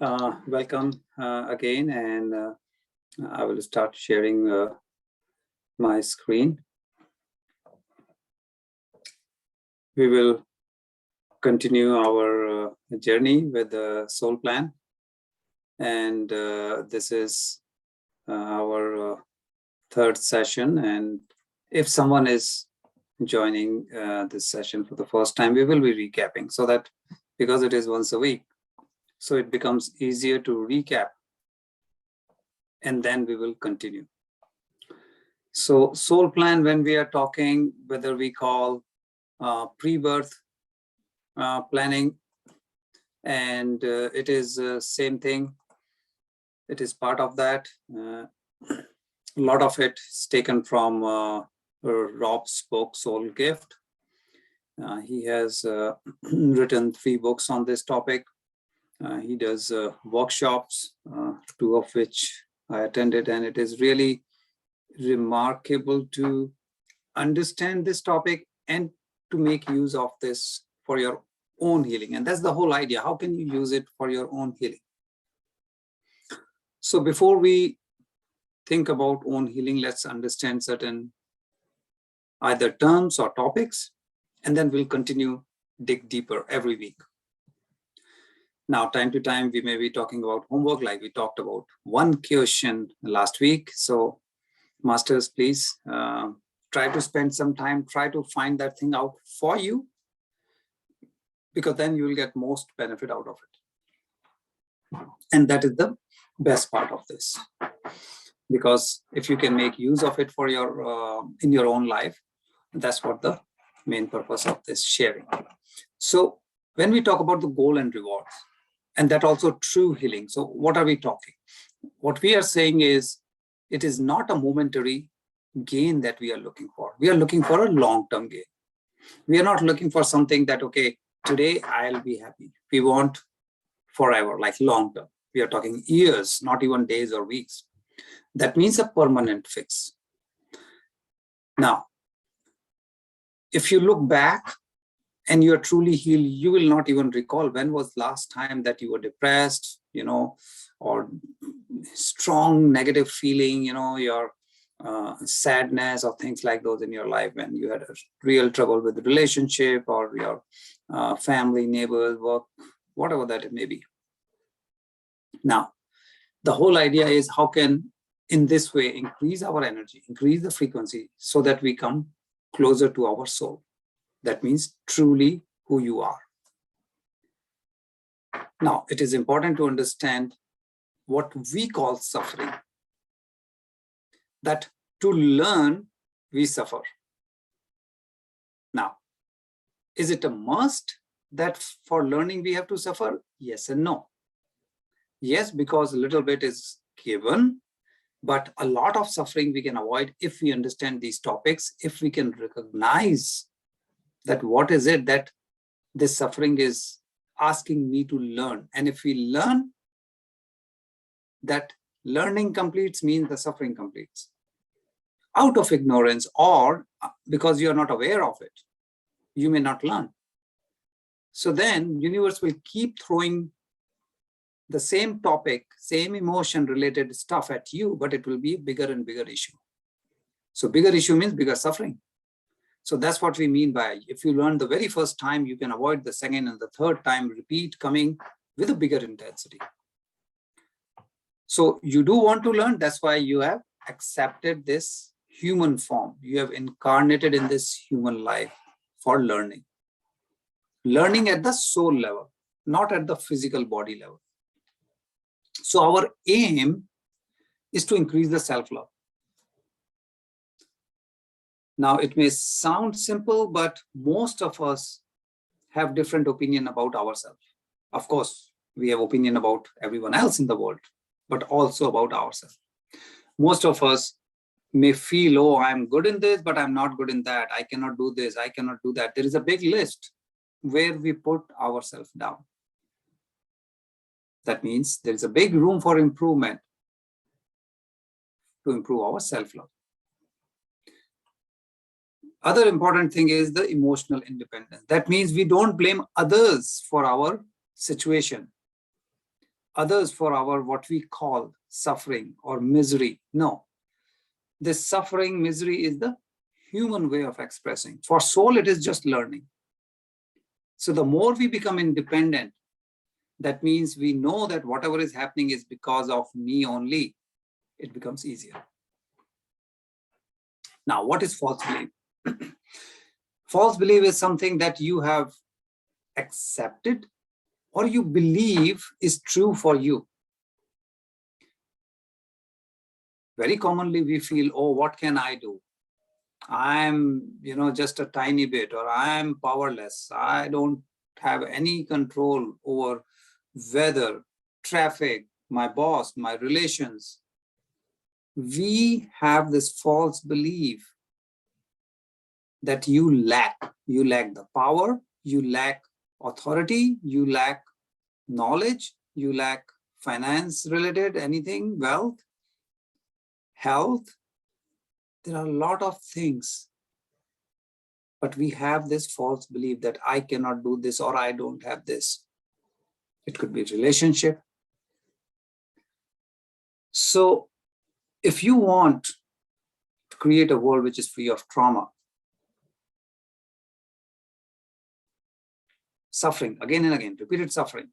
Welcome again, and I will start sharing my screen. We will continue our journey with the soul plan, and this is our third session. And if someone is joining this session for the first time, we will be recapping, so that because it is once a week, so it becomes easier to recap, and then we will continue. So soul plan, when we are talking, whether we call pre-birth planning, and it is same thing. It is part of that. A lot of it is taken from Rob's book, Soul Gift. He has written 3 books on this topic. He does workshops, 2 of which I attended, and it is really remarkable to understand this topic and to make use of this for your own healing. And that's the whole idea. How can you use it for your own healing? So before we think about own healing, let's understand certain either terms or topics, and then we'll continue dig deeper every week. Now, time to time, we may be talking about homework, like we talked about one question last week. So masters, please try to spend some time, try to find that thing out for you, because then you will get most benefit out of it. And that is the best part of this, because if you can make use of it for your in your own life, that's what the main purpose of this sharing. So when we talk about the goal and rewards, and that also true healing, so what are we talking? What we are saying is, it is not a momentary gain that we are looking for. We are looking for a long-term gain. We are not looking for something that, okay, today I'll be happy. We want forever, like long-term. We are talking years, not even days or weeks. That means a permanent fix. Now, if you look back and you are truly healed, you will not even recall when was last time that you were depressed, or strong negative feeling, your sadness or things like those in your life, when you had a real trouble with the relationship or your family, neighbors, work, whatever that it may be. Now, the whole idea is how can, in this way, increase our energy, increase the frequency, so that we come closer to our soul. That means truly who you are. Now, it is important to understand what we call suffering. That to learn, we suffer. Now, is it a must that for learning we have to suffer? Yes and no. Yes, because a little bit is given, but a lot of suffering we can avoid if we understand these topics, if we can recognize that what is it that this suffering is asking me to learn. And if we learn, that learning completes means the suffering completes. Out of ignorance or because you are not aware of it, you may not learn. So then universe will keep throwing the same topic, same emotion related stuff at you, but it will be a bigger and bigger issue. So bigger issue means bigger suffering. So that's what we mean by, if you learn the very first time, you can avoid the second and the third time repeat coming with a bigger intensity. So you do want to learn, that's why you have accepted this human form. You have incarnated in this human life for learning. Learning at the soul level, not at the physical body level. So our aim is to increase the self-love. Now, it may sound simple, but most of us have different opinion about ourselves. Of course, we have opinion about everyone else in the world, but also about ourselves. Most of us may feel, oh, I'm good in this, but I'm not good in that. I cannot do this, I cannot do that. There is a big list where we put ourselves down. That means there is a big room for improvement to improve our self-love. Other important thing is the emotional independence. That means we don't blame others for our situation. others for our what we call suffering or misery. No, this suffering, misery is the human way of expressing. For soul, it is just learning. So the more we become independent, that means we know that whatever is happening is because of me only, it becomes easier. Now, what is false belief? False belief is something that you have accepted or you believe is true for you. Very commonly we feel, oh, what can I do? I'm, just a tiny bit, or I'm powerless. I don't have any control over weather, traffic, my boss, my relations. We have this false belief that you lack. You lack the power, you lack authority, you lack knowledge, you lack finance related anything, wealth, health. There are a lot of things, but we have this false belief that I cannot do this or I don't have this. It could be relationship. So if you want to create a world which is free of trauma, suffering, again and again, repeated suffering,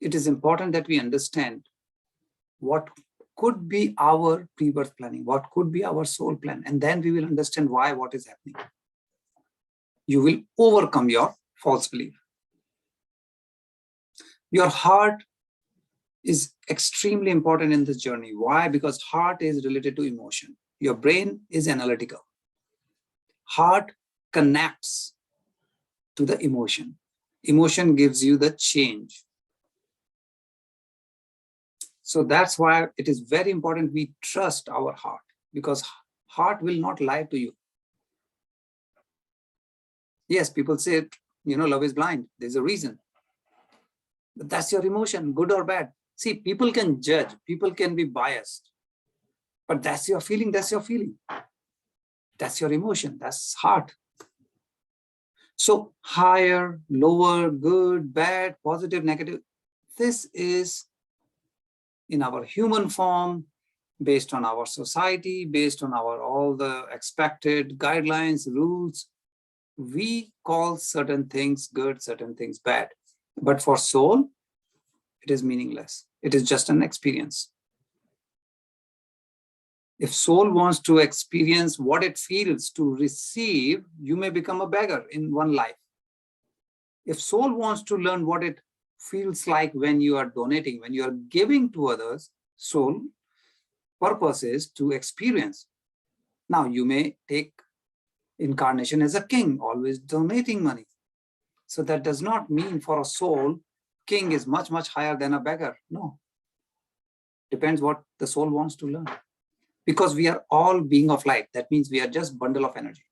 it is important that we understand what could be our pre-birth planning, what could be our soul plan, and then we will understand why, what is happening. You will overcome your false belief. Your heart is extremely important in this journey. Why? Because heart is related to emotion. Your brain is analytical. Heart connects to the emotion. Emotion gives you the change. So that's why it is very important we trust our heart, because heart will not lie to you. Yes, people say, love is blind. There's a reason. But that's your emotion, good or bad. See, people can judge, people can be biased, but that's your feeling, that's your feeling. That's your emotion, that's heart. So higher, lower, good, bad, positive, negative, this is in our human form, based on our society, based on our all the expected guidelines, rules. We call certain things good, certain things bad. But for soul, it is meaningless. It is just an experience. If soul wants to experience what it feels to receive, you may become a beggar in one life. If soul wants to learn what it feels like when you are donating, when you are giving to others, soul purpose is to experience. Now, you may take incarnation as a king, always donating money. So that does not mean for a soul, king is much, much higher than a beggar. No. Depends what the soul wants to learn. Because we are all being of light. That means we are just bundle of energy.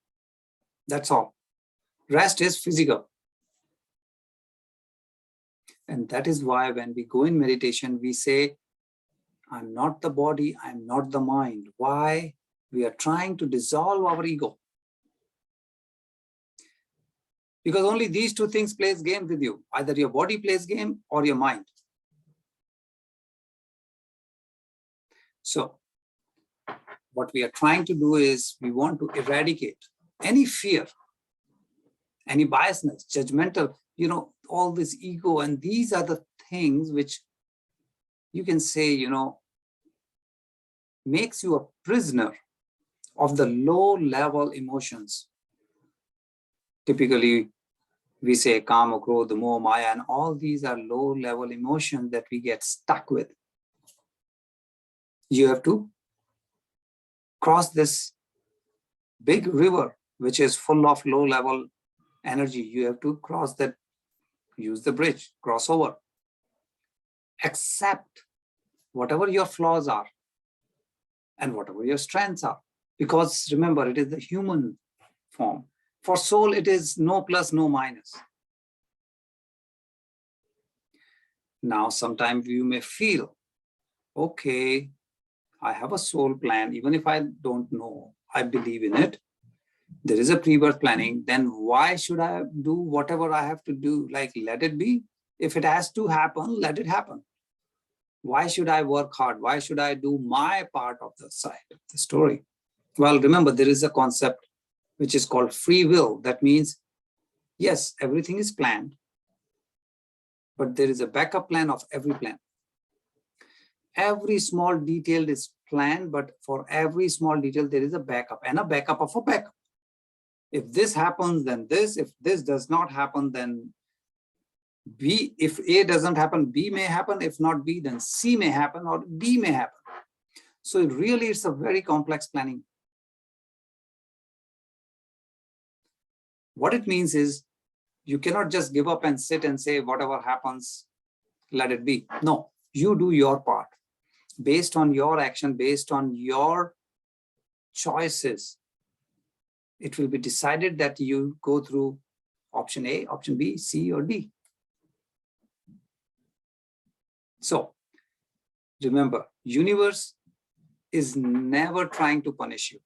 That's all. Rest is physical. And that is why when we go in meditation, we say, I'm not the body, I'm not the mind. Why? We are trying to dissolve our ego. Because only these two things plays game with you. Either your body plays game or your mind. So what we are trying to do is we want to eradicate any fear, any biasness, judgmental, all this ego. And these are the things which you can say, makes you a prisoner of the low level emotions. Typically, we say kama, krodha, moha, maya, and all these are low level emotions that we get stuck with. You have to cross this big river, which is full of low level energy. You have to cross that, use the bridge, cross over. Accept whatever your flaws are and whatever your strengths are. Because remember, it is the human form. For soul, it is no plus, no minus. Now, sometimes you may feel, okay, I have a soul plan. Even if I don't know, I believe in it. There is a pre-birth planning. Then why should I do whatever I have to do? Like, let it be. If it has to happen, let it happen. Why should I work hard? Why should I do my part of the side of the story? Well, remember, there is a concept which is called free will. That means, yes, everything is planned, but there is a backup plan of every plan. Every small detail is planned, but for every small detail, there is a backup and a backup of a backup. If this happens, then this. If this does not happen, then B. If A doesn't happen, B may happen. If not B, then C may happen or D may happen. So really, it's a very complex planning. What it means is you cannot just give up and sit and say, whatever happens, let it be. No, you do your part. Based on your action, based on your choices, it will be decided that you go through option A, option B, C, or D. So remember, universe is never trying to punish you.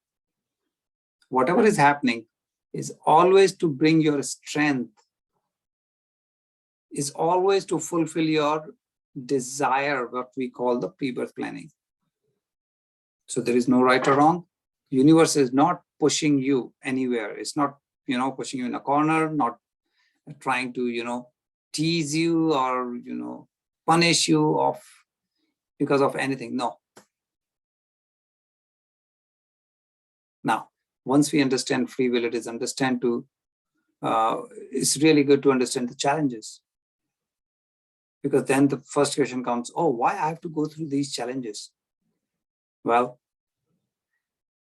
Whatever is happening is always to bring your strength, is always to fulfill your desire, what we call the pre-birth planning. So there is no right or wrong. Universe is not pushing you anywhere. It's not, pushing you in a corner, not trying to, tease you or, punish you because of anything. No. Now, once we understand free will, it is it's really good to understand the challenges. Because then the first question comes, oh, why I have to go through these challenges? Well,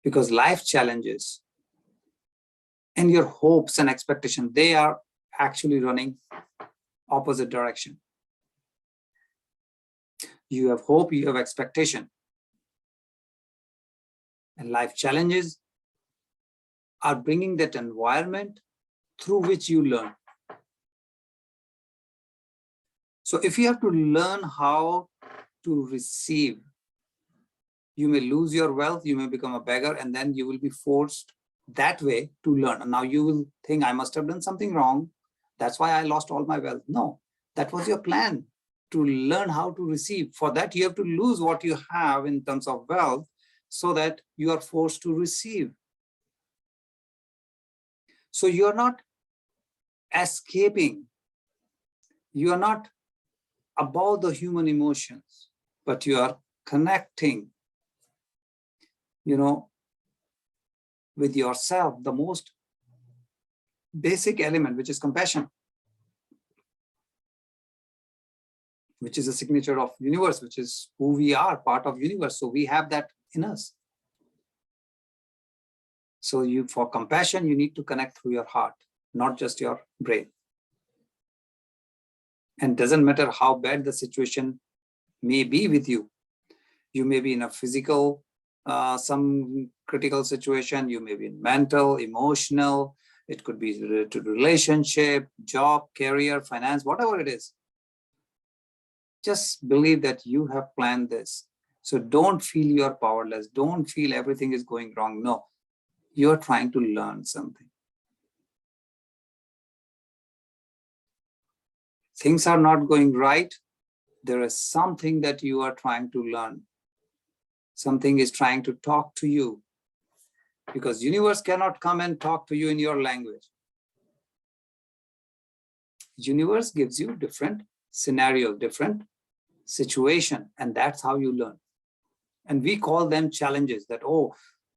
because life challenges and your hopes and expectations, they are actually running opposite direction. You have hope, you have expectation. And life challenges are bringing that environment through which you learn. So if you have to learn how to receive, you may lose your wealth, you may become a beggar, and then you will be forced that way to learn. And now you will think, I must have done something wrong. That's why I lost all my wealth. No, that was your plan, to learn how to receive. For that, you have to lose what you have in terms of wealth so that you are forced to receive. So you are not escaping. You are not above the human emotions, but you are connecting, with yourself, the most basic element, which is compassion, which is a signature of universe, which is who we are, part of universe. So we have that in us. So for compassion, you need to connect through your heart, not just your brain. And doesn't matter how bad the situation may be with you. You may be in a physical, some critical situation. You may be in mental, emotional. It could be related to relationship, job, career, finance, whatever it is. Just believe that you have planned this. So don't feel you're powerless. Don't feel everything is going wrong. No, you're trying to learn something. Things are not going right. There is something that you are trying to learn. Something is trying to talk to you, because universe cannot come and talk to you in your language. Universe gives you different scenario, different situation, and that's how you learn. And we call them challenges. That, oh,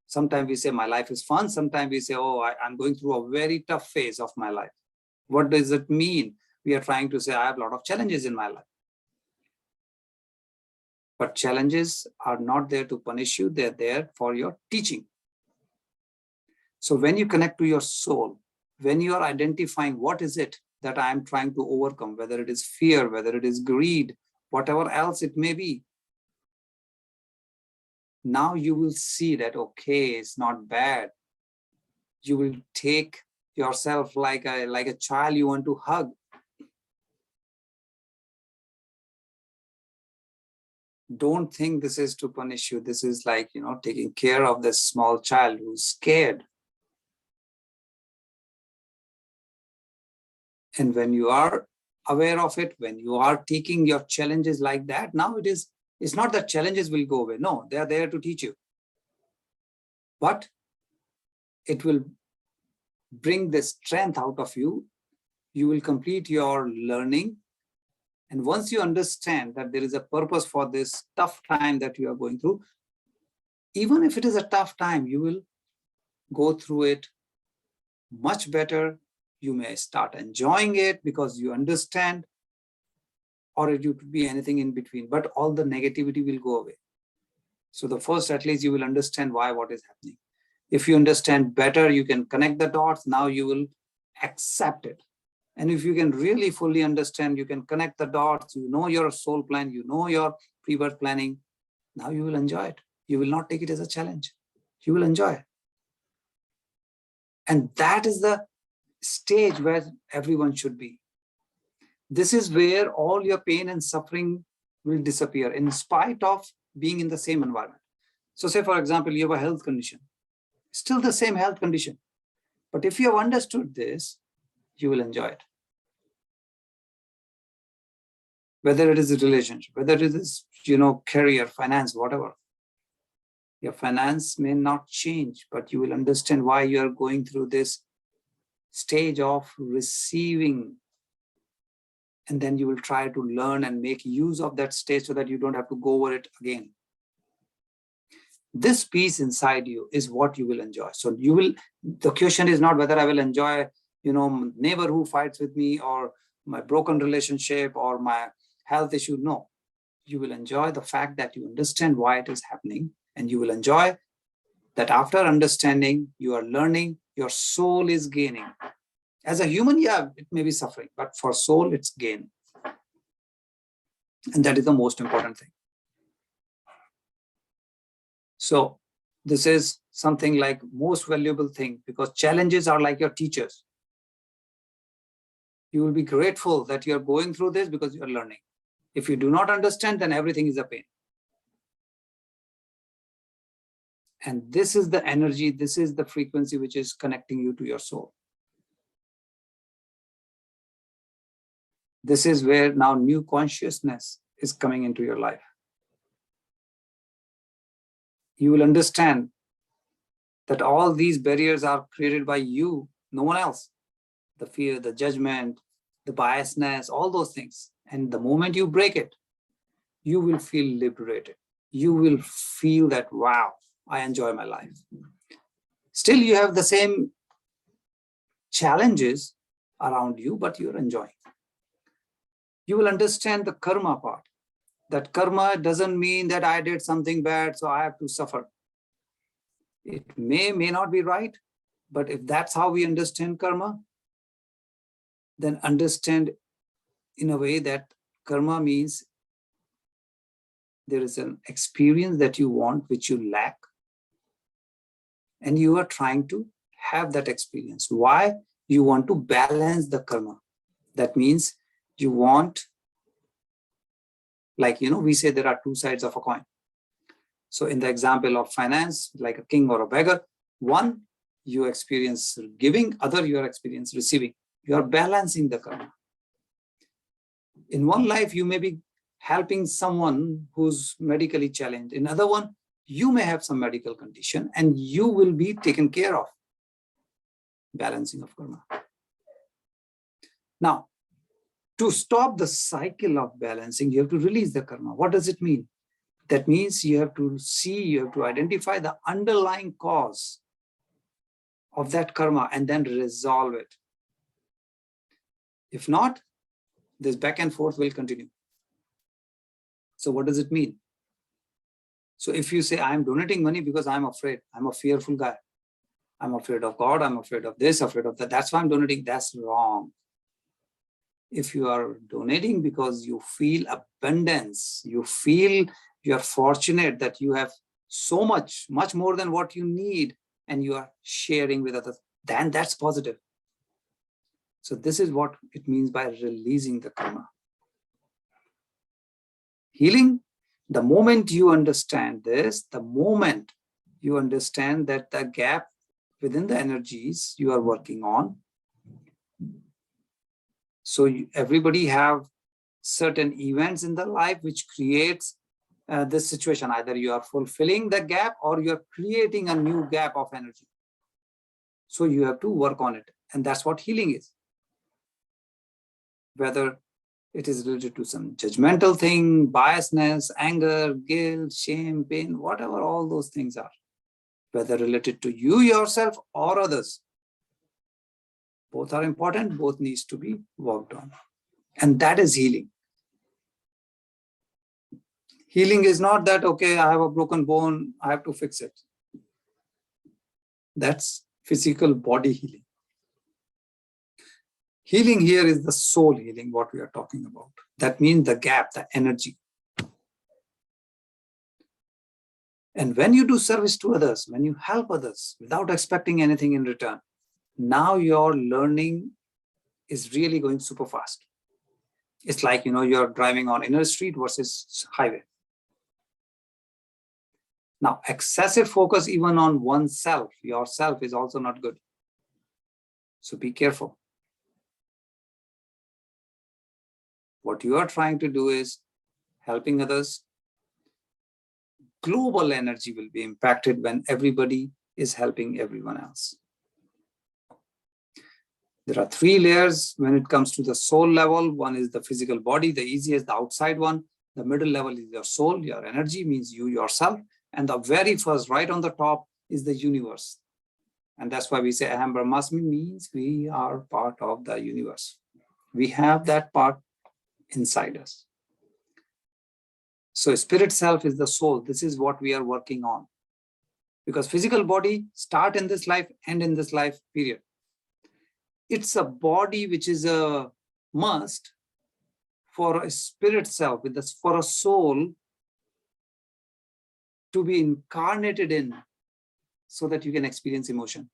sometimes we say my life is fun. Sometimes we say, oh, I'm going through a very tough phase of my life. What does it mean? We are trying to say I have a lot of challenges in my life. But challenges are not there to punish you. They're there for your teaching. So when you connect to your soul, when you are identifying what is it that I am trying to overcome, whether it is fear, whether it is greed, whatever else it may be, now you will see that, okay, it's not bad. You will take yourself like a child you want to hug. Don't think this is to punish you. This is like, taking care of this small child who's scared. And when you are aware of it, when you are taking your challenges like that, now it's not that challenges will go away. No, they are there to teach you. But it will bring the strength out of you. You will complete your learning. And once you understand that there is a purpose for this tough time that you are going through, even if it is a tough time, you will go through it much better. You may start enjoying it because you understand, or it could be anything in between, but all the negativity will go away. So the first, at least you will understand what is happening. If you understand better, you can connect the dots. Now you will accept it. And if you can really fully understand, you can connect the dots, you know your soul plan, you know your pre-birth planning. Now you will enjoy it. You will not take it as a challenge. You will enjoy it. And that is the stage where everyone should be. This is where all your pain and suffering will disappear in spite of being in the same environment. So say, for example, you have a health condition, still the same health condition. But if you have understood this, you will enjoy it. Whether it is a relationship, whether it is, career, finance, whatever. Your finance may not change, but you will understand why you are going through this stage of receiving. And then you will try to learn and make use of that stage so that you don't have to go over it again. This peace inside you is what you will enjoy. So the question is not whether I will enjoy, neighbor who fights with me, or my broken relationship, or my health issue. No, you will enjoy the fact that you understand why it is happening. And you will enjoy that after understanding, you are learning, your soul is gaining. As a human, yeah, it may be suffering, but for soul, it's gain. And that is the most important thing. So this is something like most valuable thing, because challenges are like your teachers. You will be grateful that you are going through this because you are learning. If you do not understand, then everything is a pain. And this is the energy, this is the frequency which is connecting you to your soul. This is where now new consciousness is coming into your life. You will understand that all these barriers are created by you, no one else. The fear, the judgment, the biasness, all those things. And the moment you break it, you will feel liberated. You will feel that, wow, I enjoy my life. Still, you have the same challenges around you, but you're enjoying. You will understand the karma part. That karma doesn't mean that I did something bad, so I have to suffer. It may not be right, but if that's how we understand karma, then understand in a way that karma means there is an experience that you want, which you lack, and you are trying to have that experience. Why? You want to balance the karma. That means you want, like, we say there are two sides of a coin. So in the example of finance, like a king or a beggar, one, you experience giving, other, you experience receiving. You are balancing the karma. In one life, you may be helping someone who's medically challenged. In another one, you may have some medical condition and you will be taken care of. Balancing of karma. Now, to stop the cycle of balancing, you have to release the karma. What does it mean? That means you have to identify the underlying cause of that karma and then resolve it. If not, this back and forth will continue. So what does it mean? So if you say, I'm donating money because I'm afraid, I'm a fearful guy, I'm afraid of God, I'm afraid of this, afraid of that, that's why I'm donating, that's wrong. If you are donating because you feel abundance, you feel you're fortunate that you have so much more than what you need, and you are sharing with others, then that's positive. So this is what it means by releasing the karma. Healing, the moment you understand this, the moment you understand that the gap within the energies you are working on, So everybody have certain events in the life which creates this situation. Either you are fulfilling the gap or you're creating a new gap of energy. So you have to work on it. And that's what healing is. Whether it is related to some judgmental thing, biasness, anger, guilt, shame, pain, whatever all those things are. Whether related to you yourself or others. Both are important, both needs to be worked on. And that is healing. Healing is not that, okay, I have a broken bone, I have to fix it. That's physical body healing. Healing here is the soul healing, what we are talking about. That means the gap, the energy. And when you do service to others, when you help others without expecting anything in return, now your learning is really going super fast. It's like, you're driving on inner street versus highway. Now, excessive focus even on oneself, yourself, is also not good. So be careful. What you are trying to do is helping others. Global energy will be impacted when everybody is helping everyone else. There are 3 layers when it comes to the soul level. One is the physical body, the easiest, the outside one. The middle level is your soul, your energy, means you yourself. And the very first, right on the top, is the universe. And that's why we say Aham Brahmasmi, means we are part of the universe. We have that part inside us. So spirit self is the soul. This is what we are working on. Because physical body start in this life, end in this life, period. It's a body which is a must for a spirit self, for a soul to be incarnated in, so that you can experience emotion.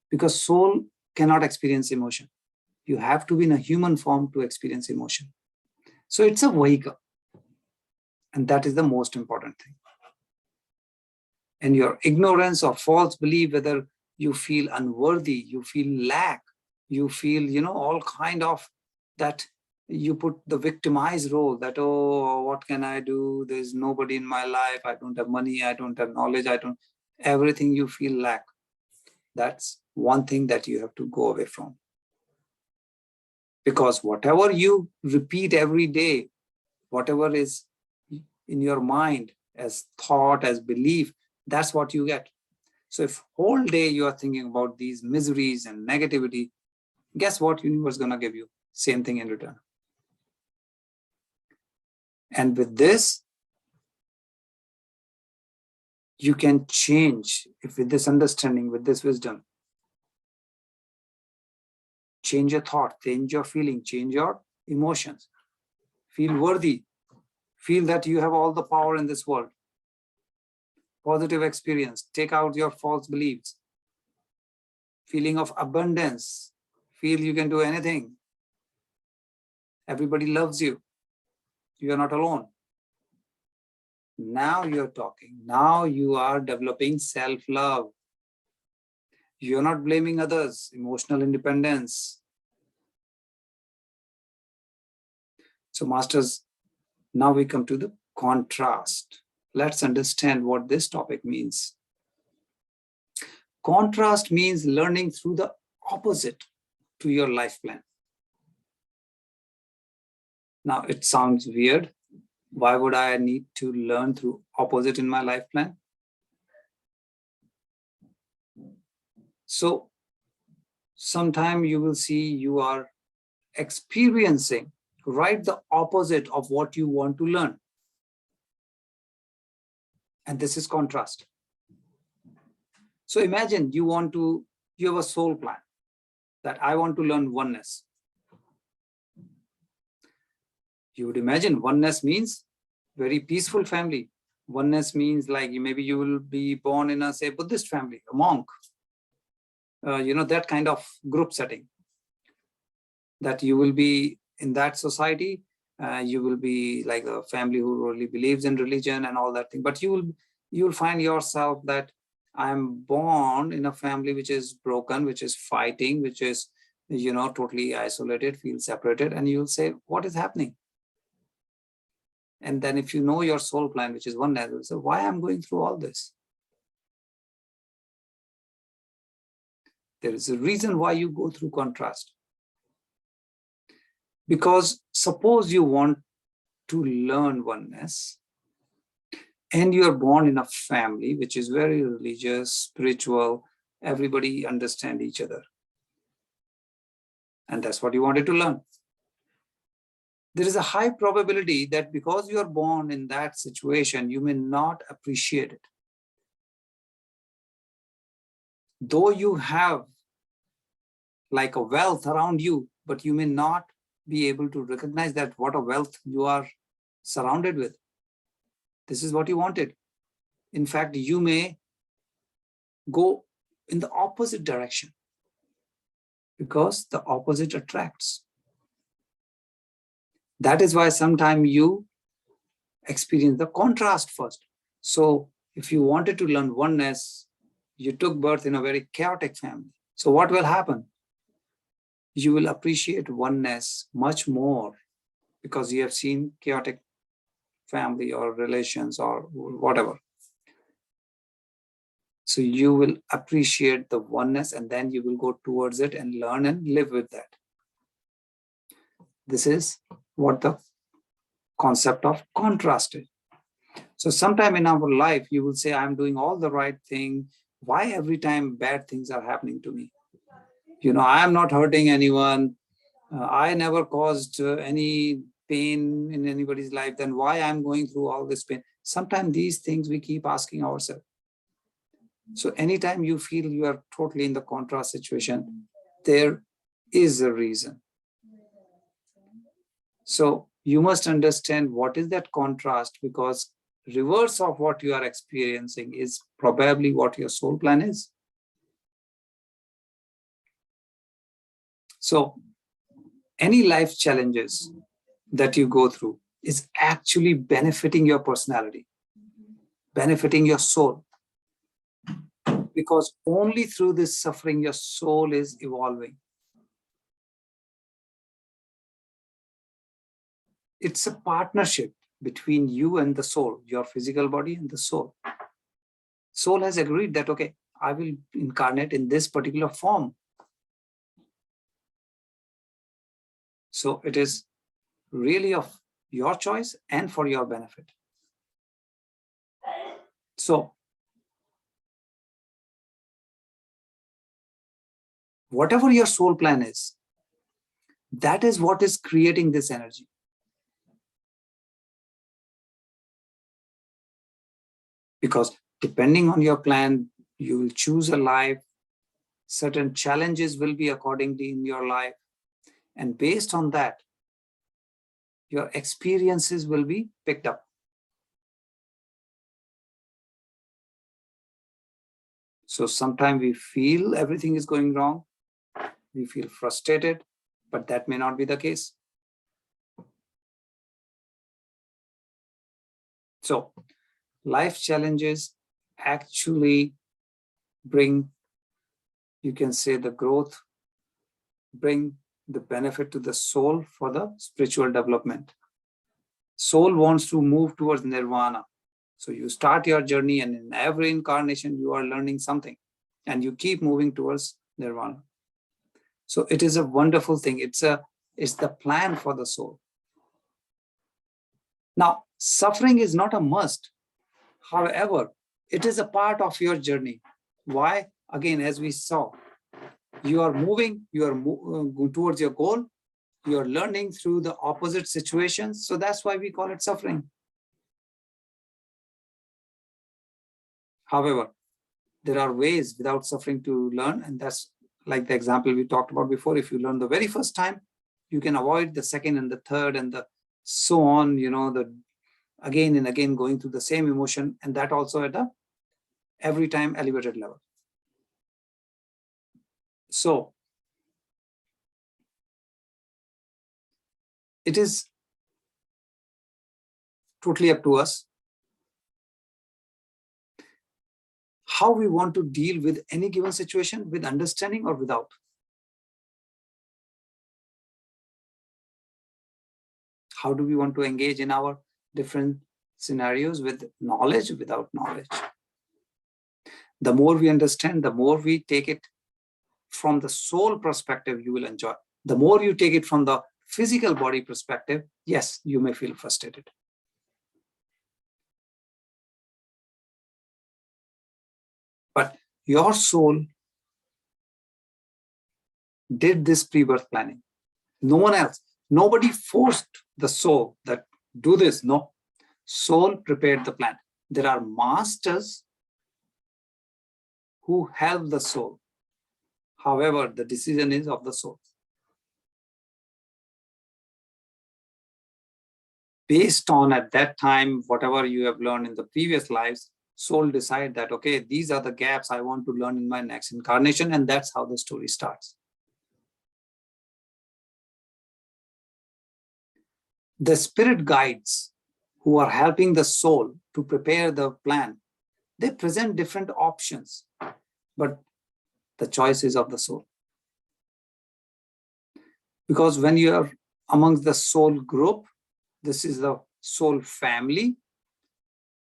Because soul cannot experience emotion. You have to be in a human form to experience emotion. So it's a vehicle. And that is the most important thing. And your ignorance or false belief, whether you feel unworthy, you feel lack, you feel, all kind of that, you put the victimized role that, oh, what can I do? There's nobody in my life. I don't have money. I don't have knowledge. Everything you feel lack. That's one thing that you have to go away from. Because whatever you repeat every day, whatever is in your mind as thought, as belief, that's what you get. So if whole day you are thinking about these miseries and negativity, guess what universe is going to give you? Same thing in return. And with this, you can change, if with this understanding, with this wisdom, change your thought, change your feeling, change your emotions. Feel worthy. Feel that you have all the power in this world. Positive experience. Take out your false beliefs. Feeling of abundance. Feel you can do anything. Everybody loves you. You are not alone. Now you're talking. Now you are developing self-love. You're not blaming others. Emotional independence. So masters, now we come to the contrast. Let's understand what this topic means. Contrast means learning through the opposite to your life plan. Now it sounds weird. Why would I need to learn through opposite in my life plan? So sometime you will see you are experiencing right the opposite of what you want to learn. And this is contrast. So imagine you have a soul plan that I want to learn oneness. You would imagine oneness means very peaceful family. Oneness means like maybe you will be born in a, say, Buddhist family, a monk. That kind of group setting. That you will be in that society. You will be like a family who really believes in religion and all that thing. But you will find yourself that I'm born in a family which is broken, which is fighting, which is totally isolated, feel separated, and you'll say, what is happening? And then if you know your soul plan, which is oneness, you'll say, why I'm going through all this? There is a reason why you go through contrast. Because suppose you want to learn oneness, and you are born in a family which is very religious, spiritual, everybody understand each other. And that's what you wanted to learn. There is a high probability that because you are born in that situation, you may not appreciate it. Though you have like a wealth around you, but you may not be able to recognize that what a wealth you are surrounded with. This is what you wanted. In fact, you may go in the opposite direction because the opposite attracts. That is why sometimes you experience the contrast first. So if you wanted to learn oneness, you took birth in a very chaotic family. So what will happen? You will appreciate oneness much more because you have seen chaotic family or relations or whatever. So you will appreciate the oneness and then you will go towards it and learn and live with that. This is what the concept of contrast is. So sometime in our life, you will say, I'm doing all the right thing. Why every time bad things are happening to me? I am not hurting anyone. I never caused any pain in anybody's life. Then why I'm going through all this pain? Sometimes these things we keep asking ourselves. So anytime you feel you are totally in the contrast situation, there is a reason. So you must understand what is that contrast, because reverse of what you are experiencing is probably what your soul plan is. So any life challenges that you go through is actually benefiting your personality, benefiting your soul. Because only through this suffering, your soul is evolving. It's a partnership between you and the soul, your physical body and the soul. Soul has agreed that, okay, I will incarnate in this particular form. So it is really of your choice and for your benefit. So whatever your soul plan is, that is what is creating this energy. Because depending on your plan, you will choose a life. Certain challenges will be accordingly in your life. And based on that, your experiences will be picked up. So sometimes we feel everything is going wrong. We feel frustrated, but that may not be the case. So life challenges actually bring, you can say, the growth, bring the benefit to the soul for the spiritual development. Soul wants to move towards nirvana. So you start your journey, and in every incarnation, you are learning something, and you keep moving towards nirvana. So it is a wonderful thing. It's the plan for the soul. Now, suffering is not a must. However, it is a part of your journey. Why? Again, as we saw, you are moving, you are towards your goal, you are learning through the opposite situations. So that's why we call it suffering. However, there are ways without suffering to learn, and that's like the example we talked about before. If you learn the very first time, you can avoid the second and the third and the so on, the again and again going through the same emotion, and that also at a every time elevated level. So it is totally up to us how we want to deal with any given situation, with understanding or without. How do we want to engage in our different scenarios with knowledge, without knowledge? The more we understand, the more we take it from the soul perspective, you will enjoy. The more you take it from the physical body perspective, yes, you may feel frustrated. But your soul did this pre-birth planning. No one else. Nobody forced the soul that do this. No. Soul prepared the plan. There are masters who help the soul. However, the decision is of the soul. Based on at that time, whatever you have learned in the previous lives, soul decide that, okay, these are the gaps I want to learn in my next incarnation, and that's how the story starts. The spirit guides who are helping the soul to prepare the plan, they present different options, but the choice is of the soul. Because when you are amongst the soul group, this is the soul family,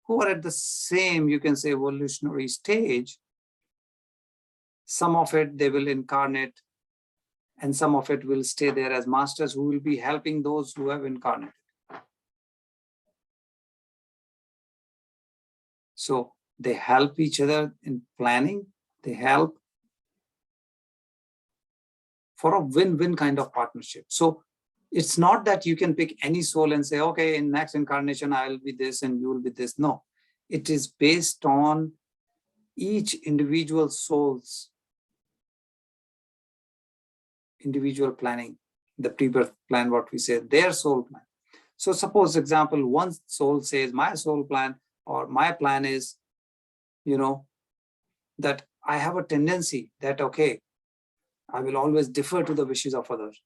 who are at the same, you can say, evolutionary stage. Some of it they will incarnate, and some of it will stay there as masters who will be helping those who have incarnated. So they help each other in planning, they help for a win-win kind of partnership. So it's not that you can pick any soul and say, okay, in next incarnation, I will be this and you will be this. No, it is based on each individual soul's individual planning, the pre-birth plan, what we say, their soul plan. So suppose example, one soul says, my soul plan or my plan is, that I have a tendency that, okay, I will always defer to the wishes of others.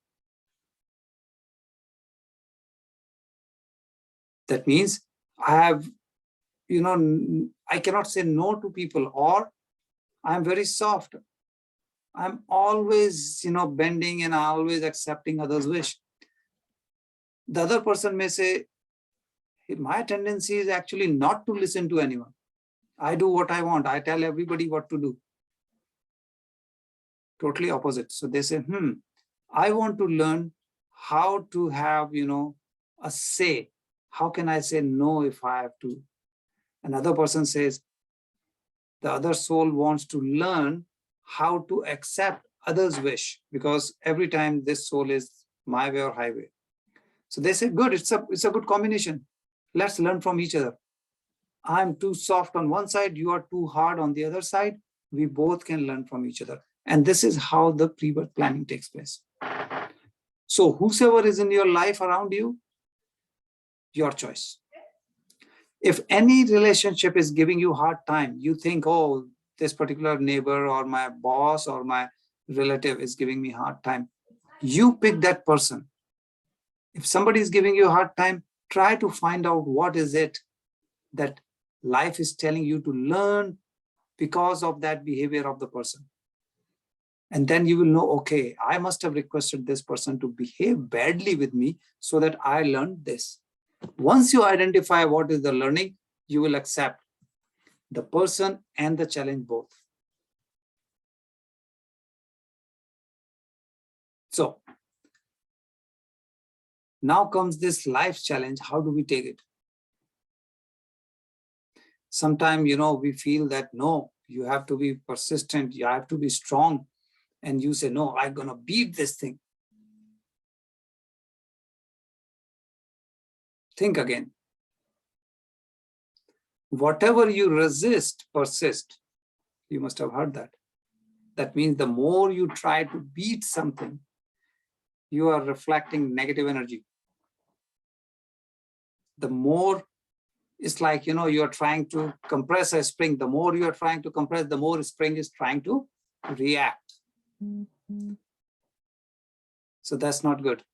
That means I have, I cannot say no to people, or I'm very soft. I'm always, bending and always accepting others' wish. The other person may say, my tendency is actually not to listen to anyone. I do what I want. I tell everybody what to do. Totally opposite. So they say, I want to learn how to have, a say. How can I say no if I have to? Another person says, the other soul wants to learn how to accept others' wish, because every time this soul is my way or highway. So they say, good, it's a good combination. Let's learn from each other. I'm too soft on one side, you are too hard on the other side. We both can learn from each other. And this is how the pre-birth planning takes place. So whosoever is in your life around you, your choice. If any relationship is giving you hard time, you think, oh, this particular neighbor or my boss or my relative is giving me hard time, you pick that person. If somebody is giving you a hard time, try to find out what is it that life is telling you to learn because of that behavior of the person. And then you will know, okay, I must have requested this person to behave badly with me so that I learned this. Once you identify what is the learning, you will accept the person and the challenge both. So now comes this life challenge. How do we take it? Sometimes, we feel that, no, you have to be persistent. You have to be strong. And you say, no, I'm going to beat this thing. Think again. Whatever you resist, persist. You must have heard that. That means the more you try to beat something, you are reflecting negative energy. The more it's like, you are trying to compress a spring. The more you are trying to compress, the more spring is trying to react. So that's not good.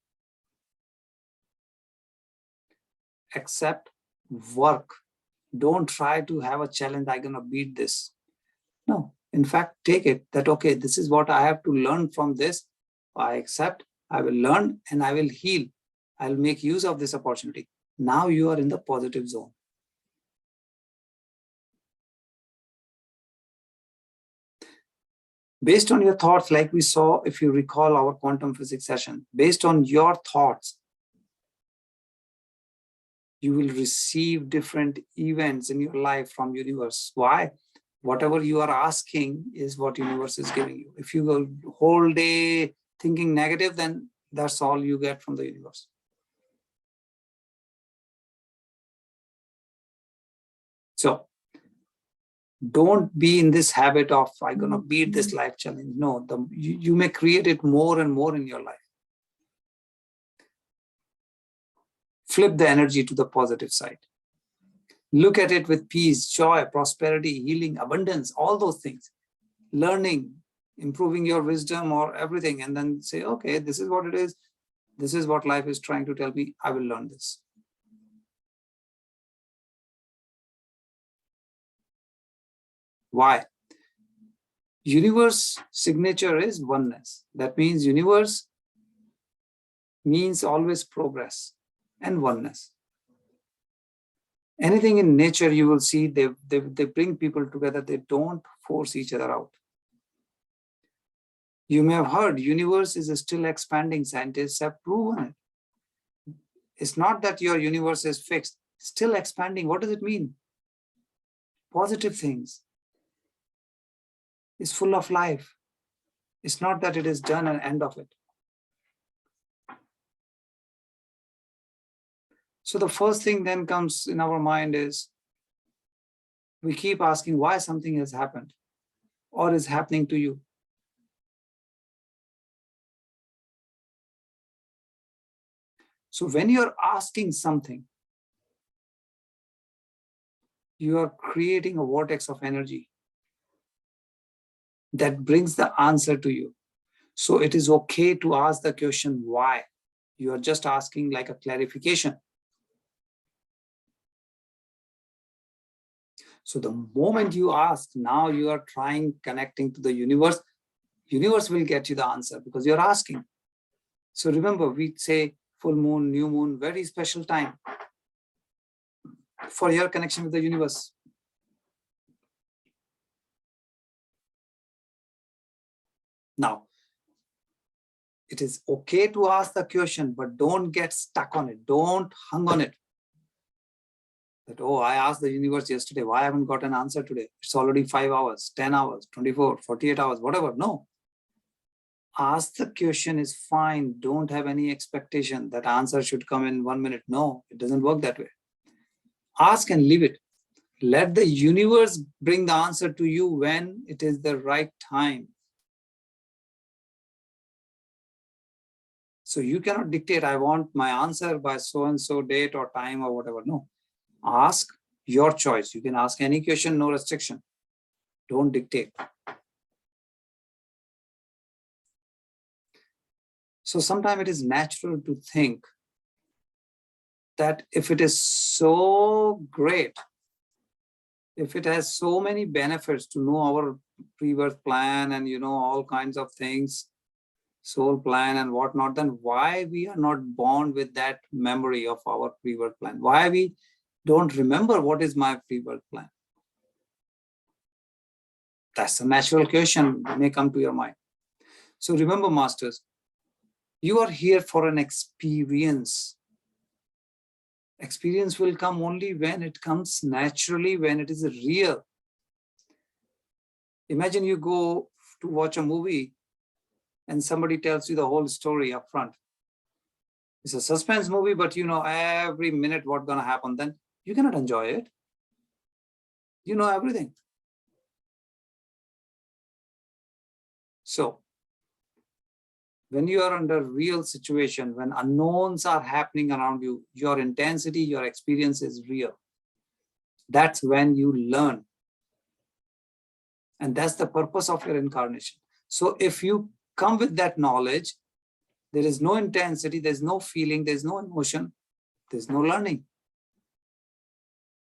Accept, work. Don't try to have a challenge. I'm going to beat this. No, in fact, take it that, okay, this is what I have to learn from this. I accept, I will learn, and I will heal. I'll make use of this opportunity. Now you are in the positive zone. Based on your thoughts, like we saw, if you recall our quantum physics session, based on your thoughts, you will receive different events in your life from universe. Why? Whatever you are asking is what universe is giving you. If you go whole day thinking negative, then that's all you get from the universe. So don't be in this habit of, I'm going to beat this life challenge. No, you may create it more and more in your life. Flip the energy to the positive side. Look at it with peace, joy, prosperity, healing, abundance, all those things. Learning, improving your wisdom or everything, and then say, okay, this is what it is. This is what life is trying to tell me. I will learn this. Why? Universe signature is oneness. That means universe means always progress and oneness. Anything in nature, you will see they bring people together. They don't force each other out. You may have heard universe is still expanding. Scientists have proven it. It's not that your universe is fixed, still expanding. What does it mean? Positive things. It's full of life. It's not that it is done and end of it. So the first thing then comes in our mind is we keep asking why something has happened or is happening to you. So when you're asking something, you are creating a vortex of energy that brings the answer to you. So it is okay to ask the question why. You are just asking like a clarification. So the moment you ask, now you are connecting to the universe. Universe will get you the answer because you're asking. So remember, we say full moon, new moon, very special time for your connection with the universe. Now, it is okay to ask the question, but don't get stuck on it. Don't hang on it. That, oh, I asked the universe yesterday, why I haven't got an answer today? It's already 5 hours, 10 hours, 24, 48 hours, whatever. No. Ask the question is fine. Don't have any expectation that answer should come in 1 minute. No, it doesn't work that way. Ask and leave it. Let the universe bring the answer to you when it is the right time. So you cannot dictate, I want my answer by so-and-so date or time or whatever. No. Ask your choice. You can ask any question, no restriction. Don't dictate. So sometimes it is natural to think that if it is so great, if it has so many benefits to know our pre-birth plan and, all kinds of things, soul plan and whatnot, then why we are not born with that memory of our pre-birth plan? Why we don't remember what is my pre-birth plan? That's a natural question that may come to your mind. So remember, masters, you are here for an experience. Experience will come only when it comes naturally, when it is real. Imagine you go to watch a movie and somebody tells you the whole story up front. It's a suspense movie, but you know every minute what's going to happen. Then you cannot enjoy it. You know everything. So when you are under real situation, when unknowns are happening around you, your intensity, your experience is real. That's when you learn. And that's the purpose of your incarnation. So if you come with that knowledge, there is no intensity, there's no feeling, there's no emotion, there's no learning.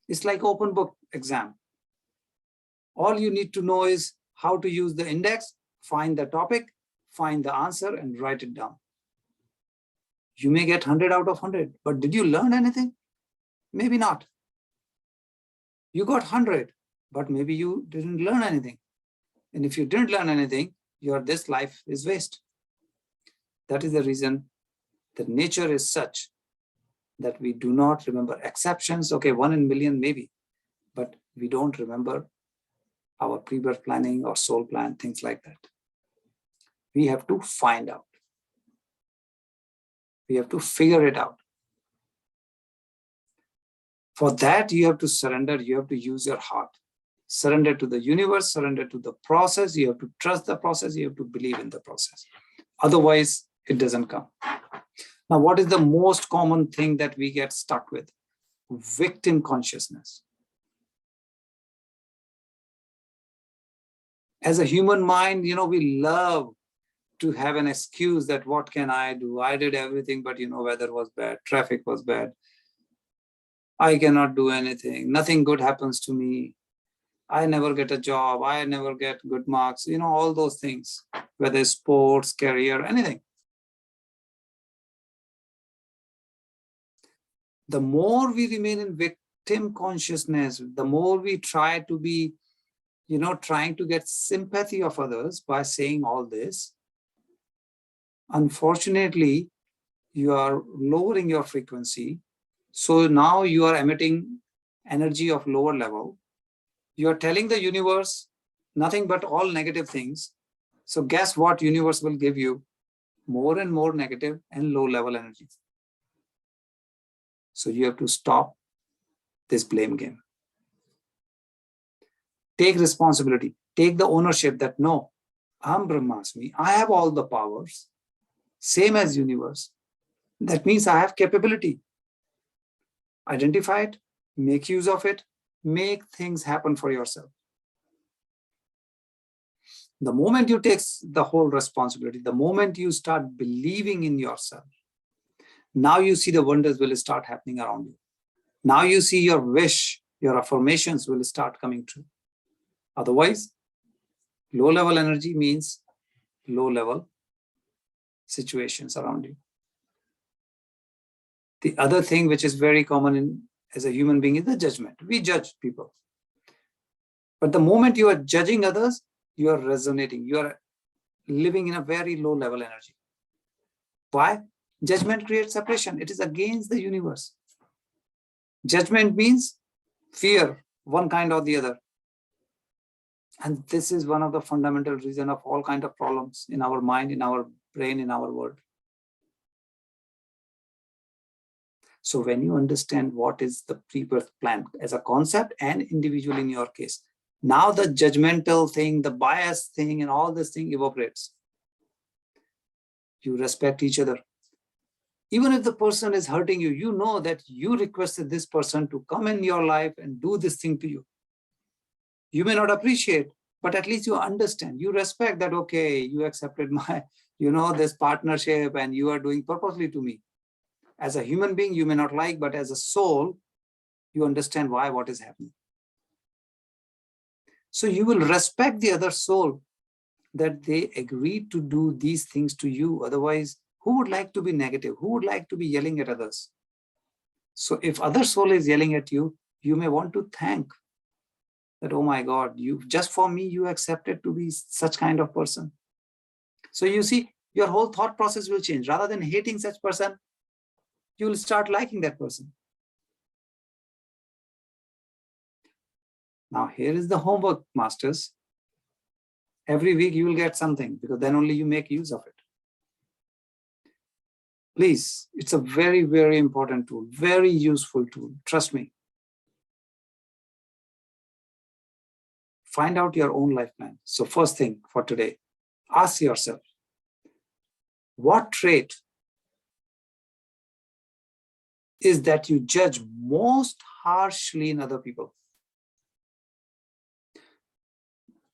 It's like open book exam. All you need to know is how to use the index, find the topic, find the answer, and write it down. You may get 100 out of 100, but did you learn anything? Maybe not. You got 100, but maybe you didn't learn anything. And if you didn't learn anything, this life is waste. That is the reason that nature is such that we do not remember exceptions. Okay, 1 in a million maybe, but we don't remember our pre-birth planning or soul plan, things like that. We have to find out. We have to figure it out. For that, you have to surrender. You have to use your heart. Surrender to the universe, surrender to the process. You have to trust the process. You have to believe in the process. Otherwise, it doesn't come. Now, what is the most common thing that we get stuck with? Victim consciousness. As a human mind, we love to have an excuse that what can I do? I did everything, but weather was bad, traffic was bad. I cannot do anything. Nothing good happens to me. I never get a job. I never get good marks. All those things, whether sports, career, anything. The more we remain in victim consciousness, the more we try to be, trying to get sympathy of others by saying all this. Unfortunately, you are lowering your frequency. So now you are emitting energy of lower level. You are telling the universe nothing but all negative things. So guess what? Universe will give you more and more negative and low level energy. So you have to stop this blame game. Take responsibility. Take the ownership that no, I'm Brahmasmi. I have all the powers, same as universe. That means I have capability. Identify it, make use of it, make things happen for yourself. The moment you take the whole responsibility, the moment you start believing in yourself, now you see the wonders will start happening around you. Now you see your wish, your affirmations will start coming true. Otherwise, low level energy means low level situations around you. The other thing which is very common as a human being is the judgment. We judge people. But the moment you are judging others, you are resonating. You are living in a very low level energy. Why? Judgment creates separation. It is against the universe. Judgment means fear, one kind or the other. And this is one of the fundamental reasons of all kinds of problems in our mind, in our brain, in our world. So when you understand what is the pre-birth plan as a concept and individual in your case, now the judgmental thing, the bias thing, and all this thing evaporates. You respect each other. Even if the person is hurting you, you know that you requested this person to come in your life and do this thing to you. You may not appreciate, but at least you understand. You respect that, okay, you accepted my, this partnership and you are doing purposely to me. As a human being, you may not like, but as a soul, you understand why, what is happening. So you will respect the other soul that they agreed to do these things to you. Otherwise, who would like to be negative? Who would like to be yelling at others? So if other soul is yelling at you, you may want to thank that, oh my God, you just for me, you accepted to be such kind of person. So you see, your whole thought process will change. Rather than hating such person, you will start liking that person. Now, here is the homework, masters. Every week you will get something because then only you make use of it. Please, it's a very, very important tool, very useful tool. Trust me. Find out your own life plan. So first thing for today, ask yourself, what trait is that you judge most harshly in other people?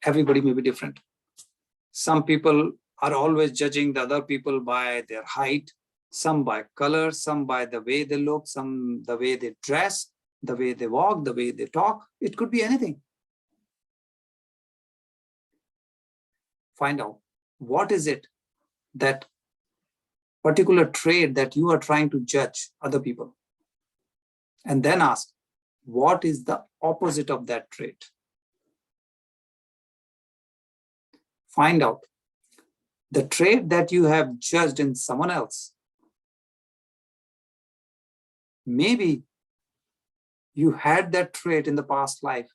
Everybody may be different. Some people are always judging the other people by their height, some by color, some by the way they look, some the way they dress, the way they walk, the way they talk. It could be anything. Find out what is it that particular trait that you are trying to judge other people. And then ask, what is the opposite of that trait? Find out the trait that you have judged in someone else. Maybe you had that trait in the past life.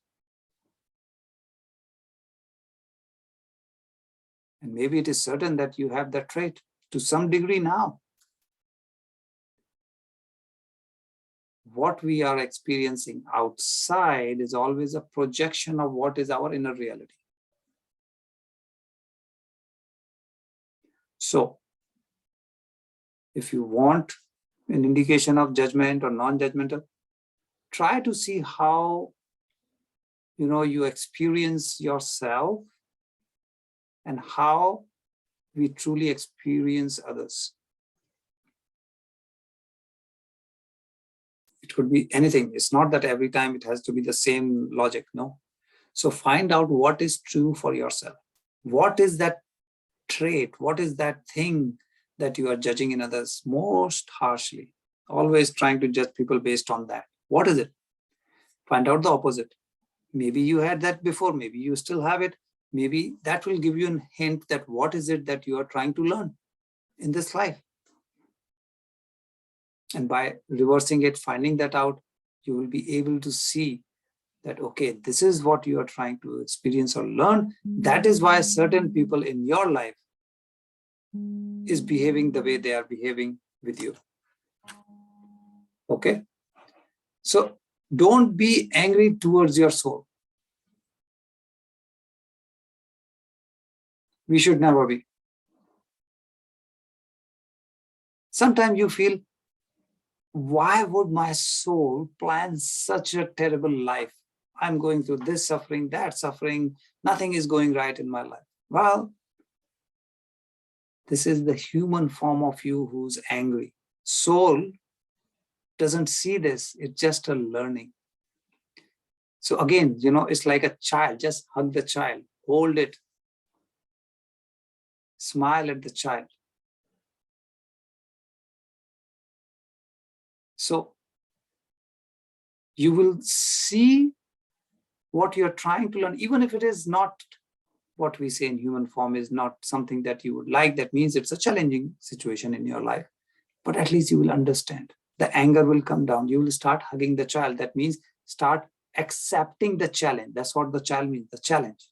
And maybe it is certain that you have that trait to some degree now. What we are experiencing outside is always a projection of what is our inner reality. So, if you want an indication of judgment or non-judgmental, try to see how you experience yourself and how we truly experience others. It could be anything. It's not that every time it has to be the same logic, no. So find out what is true for yourself. What is that trait? What is that thing that you are judging in others most harshly? Always trying to judge people based on that. What is it? Find out the opposite. Maybe you had that before, maybe you still have it. Maybe that will give you a hint that what is it that you are trying to learn in this life. And by reversing it, finding that out, you will be able to see that, okay, this is what you are trying to experience or learn. That is why certain people in your life is behaving the way they are behaving with you. Okay? So don't be angry towards your soul. We should never be. Sometimes you feel, why would my soul plan such a terrible life? I'm going through this suffering, that suffering, nothing is going right in my life. Well, this is the human form of you who's angry. Soul doesn't see this, it's just a learning. So again, it's like a child, just hug the child, hold it, smile at the child. So you will see what you're trying to learn, even if it is not what we say in human form, is not something that you would like. That means it's a challenging situation in your life, but at least you will understand. The anger will come down. You will start hugging the child. That means start accepting the challenge. That's what the child means, the challenge.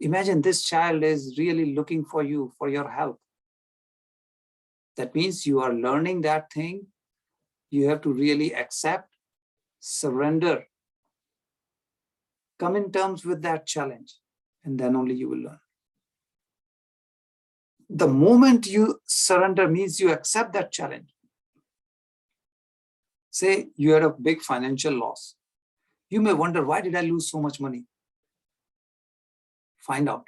Imagine this child is really looking for you, for your help. That means you are learning that thing. You have to really accept, surrender, come in terms with that challenge, and then only you will learn. The moment you surrender means you accept that challenge. Say you had a big financial loss. You may wonder, why did I lose so much money? Find out.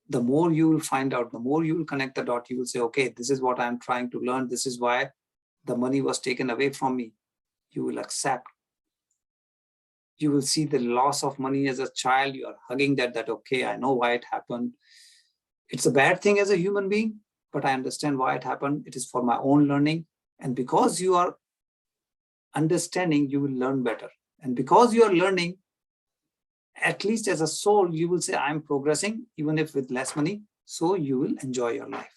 The more you will find out, the more you will connect the dot. You will say, okay, this is what I'm trying to learn. This is why the money was taken away from me. You will accept. You will see the loss of money as a child. You are hugging that, okay, I know why it happened. It's a bad thing as a human being, but I understand why it happened. It is for my own learning. And because you are understanding, you will learn better. And because you are learning, at least as a soul, you will say, I'm progressing, even if with less money. So you will enjoy your life.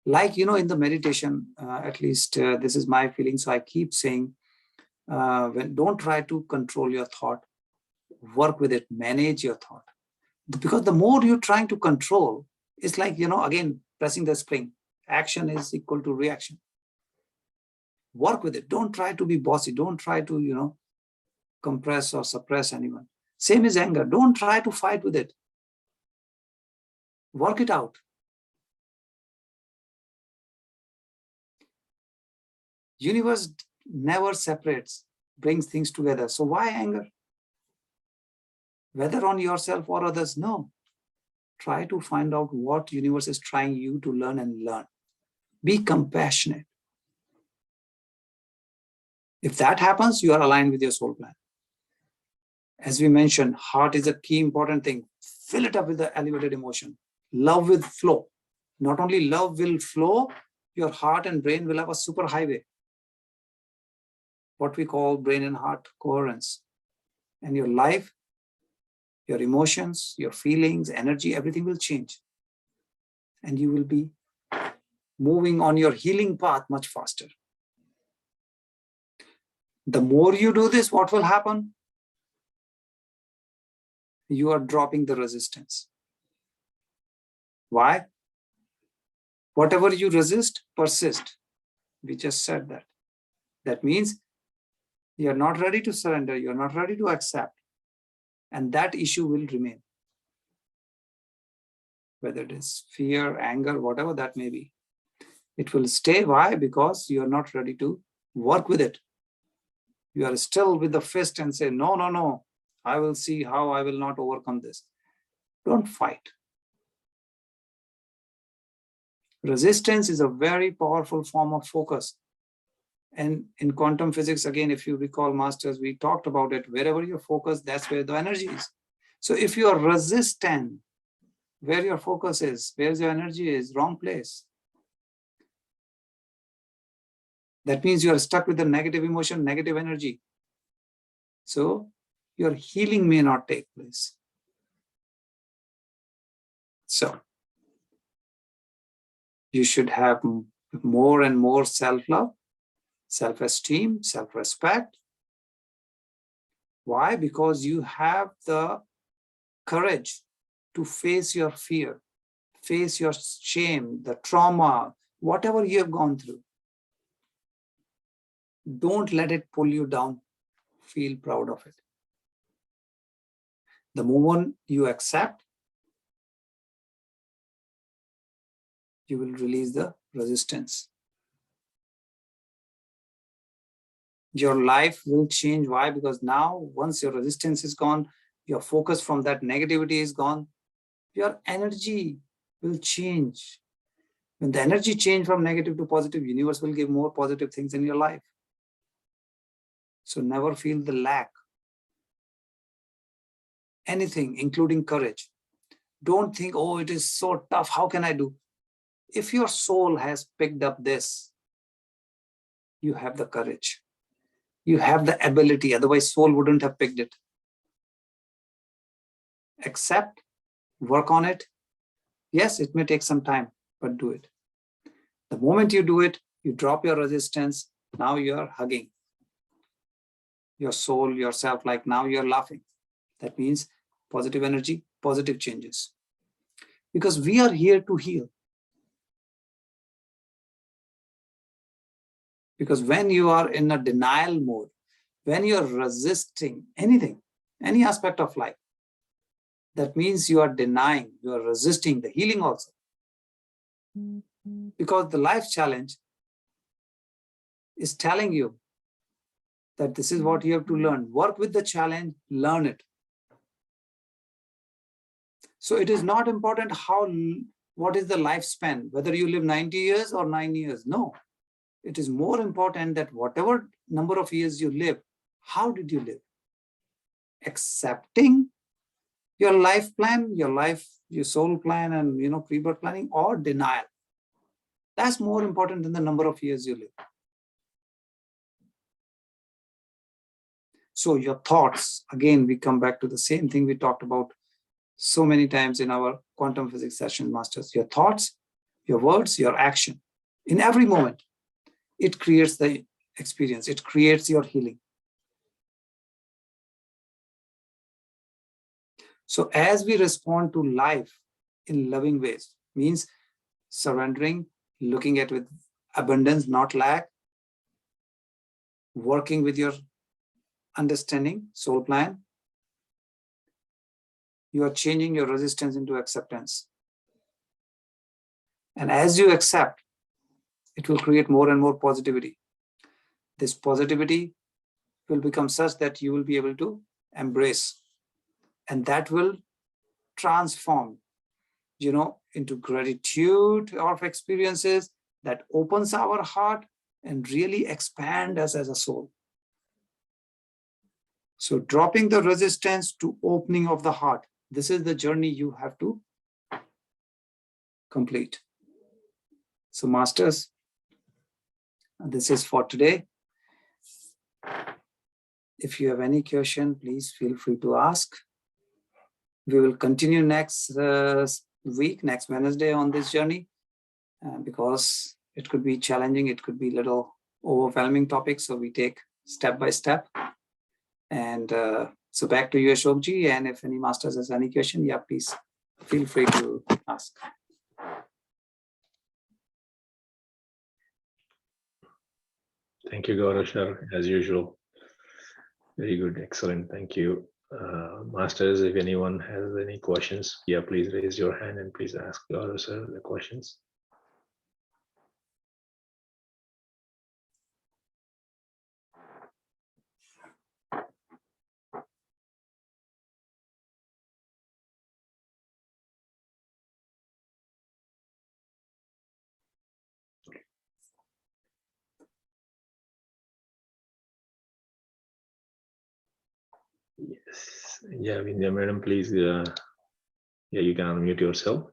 Like, in the meditation, at least this is my feeling. So I keep saying, don't try to control your thought, work with it, manage your thought. Because the more you're trying to control, it's like, again, pressing the spring. Action is equal to reaction. Work with it. Don't try to be bossy. Don't try to, compress or suppress anyone. Same as anger. Don't try to fight with it. Work it out. Universe never separates, brings things together. So why anger? Whether on yourself or others, no. Try to find out what universe is trying you to learn and learn. Be compassionate. If that happens, you are aligned with your soul plan. As we mentioned, heart is a key important thing. fill it up with the elevated emotion. Love with flow. Not only love will flow, your heart and brain will have a super highway, what we call brain and heart coherence. And your life, your emotions, your feelings, energy, everything will change. And you will be moving on your healing path much faster. The more you do this, what will happen? You are dropping the resistance. Why? Whatever you resist, persist. We just said that. That means you're not ready to surrender, you're not ready to accept, and that issue will remain. Whether it is fear, anger, whatever that may be. It will stay. Why? Because you're not ready to work with it. You are still with the fist and say, no, no, no, I will see how I will not overcome this. Don't fight. Resistance is a very powerful form of focus. And in quantum physics, again, if you recall, masters, we talked about it. Wherever you're focused, that's where the energy is. So if you are resistant, where your focus is, where your energy is, wrong place. That means you are stuck with the negative emotion, negative energy. So your healing may not take place. So you should have more and more self-love, self-esteem, self-respect. Why? Because you have the courage to face your fear, face your shame, the trauma, whatever you have gone through. Don't let it pull you down. Feel proud of it. The moment you accept, you will release the resistance. Your life will change. Why? Because now, once your resistance is gone, your focus from that negativity is gone, your energy will change. When the energy change from negative to positive, universe will give more positive things in your life. So never feel the lack. Anything, including courage. Don't think, oh, it is so tough. How can I do? If your soul has picked up this, you have the courage. You have the ability. Otherwise, soul wouldn't have picked it. Accept, work on it. Yes, it may take some time, but do it. The moment you do it, you drop your resistance. Now you're hugging your soul, yourself, like now you're laughing. That means positive energy, positive changes. Because we are here to heal. Because when you are in a denial mode, when you're resisting anything, any aspect of life, that means you are denying, you are resisting the healing also. Because the life challenge is telling you that this is what you have to learn. Work with the challenge, learn it. So it is not important what is the lifespan, whether you live 90 years or 9 years. No, it is more important that whatever number of years you live, how did you live? Accepting your life plan, your soul plan, and pre-birth planning, or denial. That's more important than the number of years you live. So your thoughts, again, we come back to the same thing we talked about so many times in our quantum physics session, masters. Your thoughts, your words, your action. In every moment, it creates the experience. It creates your healing. So as we respond to life in loving ways, means surrendering, looking at with abundance, not lack, working with your understanding, soul plan, you are changing your resistance into acceptance. And as you accept, it will create more and more positivity. This positivity will become such that you will be able to embrace. And that will transform, into gratitude of experiences that opens our heart and really expand us as a soul. So dropping the resistance to opening of the heart. this is the journey you have to complete. So masters, this is for today. If you have any question, please feel free to ask. We will continue next week, next Wednesday on this journey, because it could be challenging, it could be a little overwhelming topic. So we take step by step. And so back to you, Ashokji. And if any masters has any question, yeah, please feel free to ask. Thank you, Gaurav sir, as usual. Very good, excellent. Thank you. Masters, if anyone has any questions, yeah, please raise your hand and please ask Gaurav sir the questions. Yes, yeah, Vindhya madam, please, yeah, you can unmute yourself.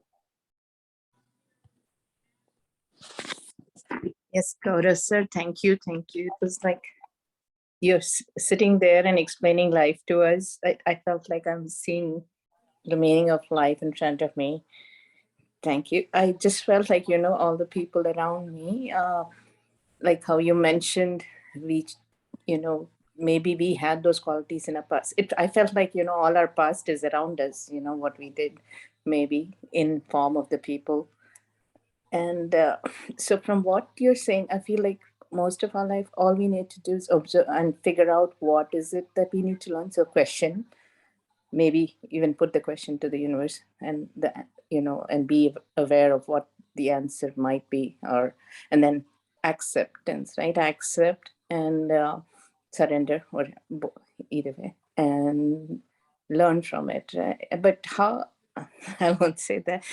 Yes, Gaurav sir, thank you. It was like you're sitting there and explaining life to us. I felt like I'm seeing the meaning of life in front of me. Thank you. I just felt like, all the people around me, like how you mentioned, we, maybe we had those qualities in our past. I felt like, all our past is around us, what we did, maybe in form of the people. And so from what you're saying, I feel like most of our life, all we need to do is observe and figure out what is it that we need to learn. So question, maybe even put the question to the universe and and be aware of what the answer might be, and then acceptance, right? Accept and surrender, or either way, and learn from it, right? But how, I won't say that.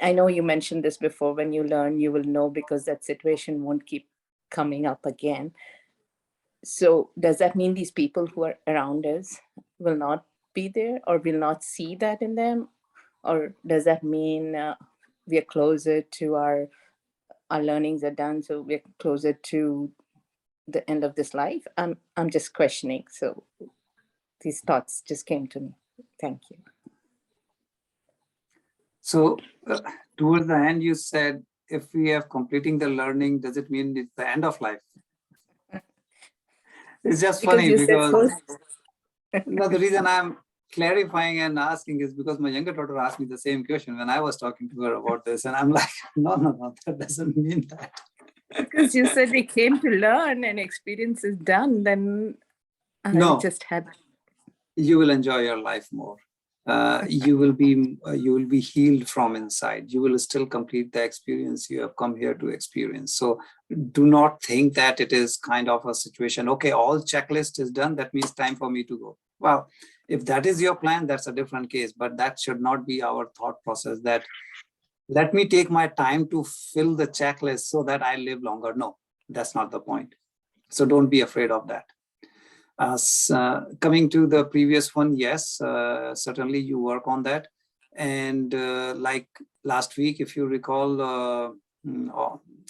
I know you mentioned this before, when you learn, you will know, because that situation won't keep coming up again. So does that mean these people who are around us will not be there, or will not see that in them? Or does that mean we are closer to our learnings are done, so we're closer to the end of this life? I'm just questioning. So these thoughts just came to me. Thank you. So towards the end, you said, if we are completing the learning, does it mean it's the end of life? It's just funny because no, the reason I'm clarifying and asking is because my younger daughter asked me the same question when I was talking to her about this. And I'm like, no, that doesn't mean that. Because you said we came to learn and experience is done, then I just had. You will enjoy your life more. You will be healed from inside. You will still complete the experience you have come here to experience. So do not think that it is kind of a situation, okay, all checklist is done, that means time for me to go. Well, if that is your plan, that's a different case, but that should not be our thought process, that let me take my time to fill the checklist so that I live longer. No, that's not the point. So don't be afraid of that. Coming to the previous one, yes, certainly you work on that. And like last week, if you recall,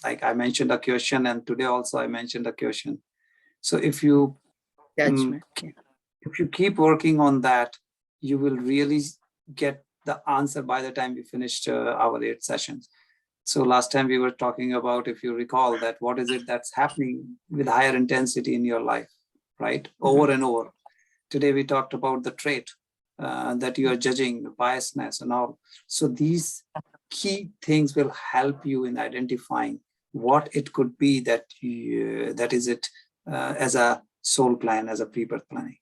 like I mentioned a question, and today also I mentioned a question. So if you keep working on that, you will really get the answer by the time we finished our 8 sessions. So last time we were talking about, if you recall, that what is it that's happening with higher intensity in your life, right? Over and over. Today we talked about the trait that you are judging, the biasness and all. So these key things will help you in identifying what it could be that is it as a soul plan, as a pre-birth planning.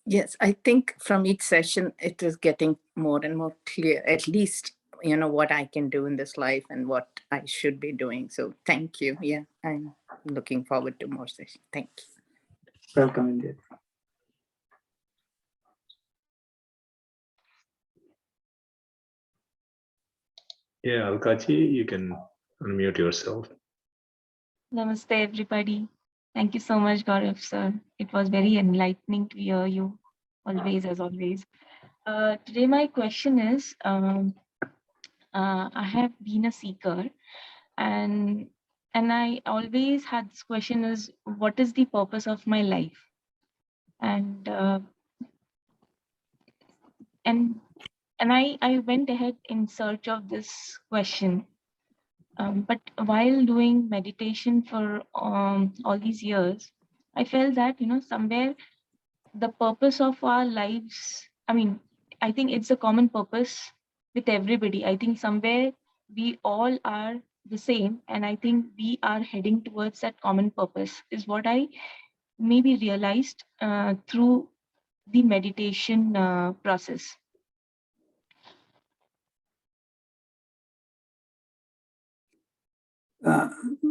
Yes, I think from each session, it is getting more and more clear, at least, what I can do in this life and what I should be doing. So thank you. Yeah, I'm looking forward to more sessions. Thank you. Welcome, indeed. Yeah, Alkachi, you can unmute yourself. Namaste, everybody. Thank you so much, Gaurav sir. It was very enlightening to hear you always as always. Today my question is, I have been a seeker, and I always had this question: is what is the purpose of my life? And and I went ahead in search of this question. But while doing meditation for all these years, I felt that, somewhere the purpose of our lives, I think it's a common purpose with everybody. I think somewhere we all are the same, and I think we are heading towards that common purpose, is what I maybe realized through the meditation process.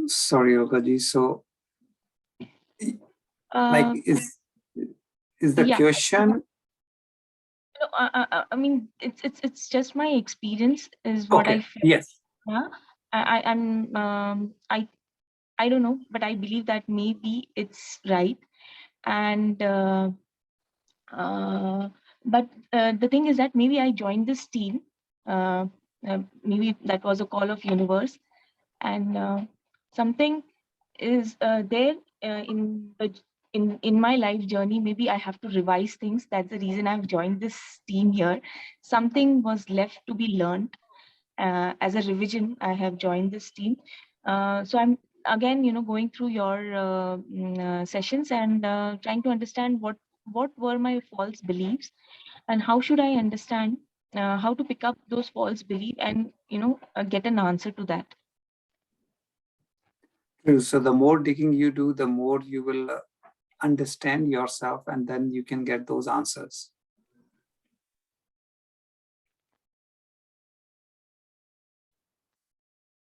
Sorry, Olgaji. So, like, Uh, is the yeah, question? no, it's just my experience is what I Okay. felt. Yes. Yeah, I don't know, but I believe that maybe it's right. And but the thing is that maybe I joined this team. Uh, Maybe that was a call of universe, and something is there in the in my life journey. Maybe I have to revise things. That's the reason I've joined this team here. Something was left to be learned. As a revision, I have joined this team. So I'm again, going through your sessions and trying to understand what were my false beliefs, and how should I understand how to pick up those false beliefs and get an answer to that. True. So the more digging you do, the more you will understand yourself, and then you can get those answers.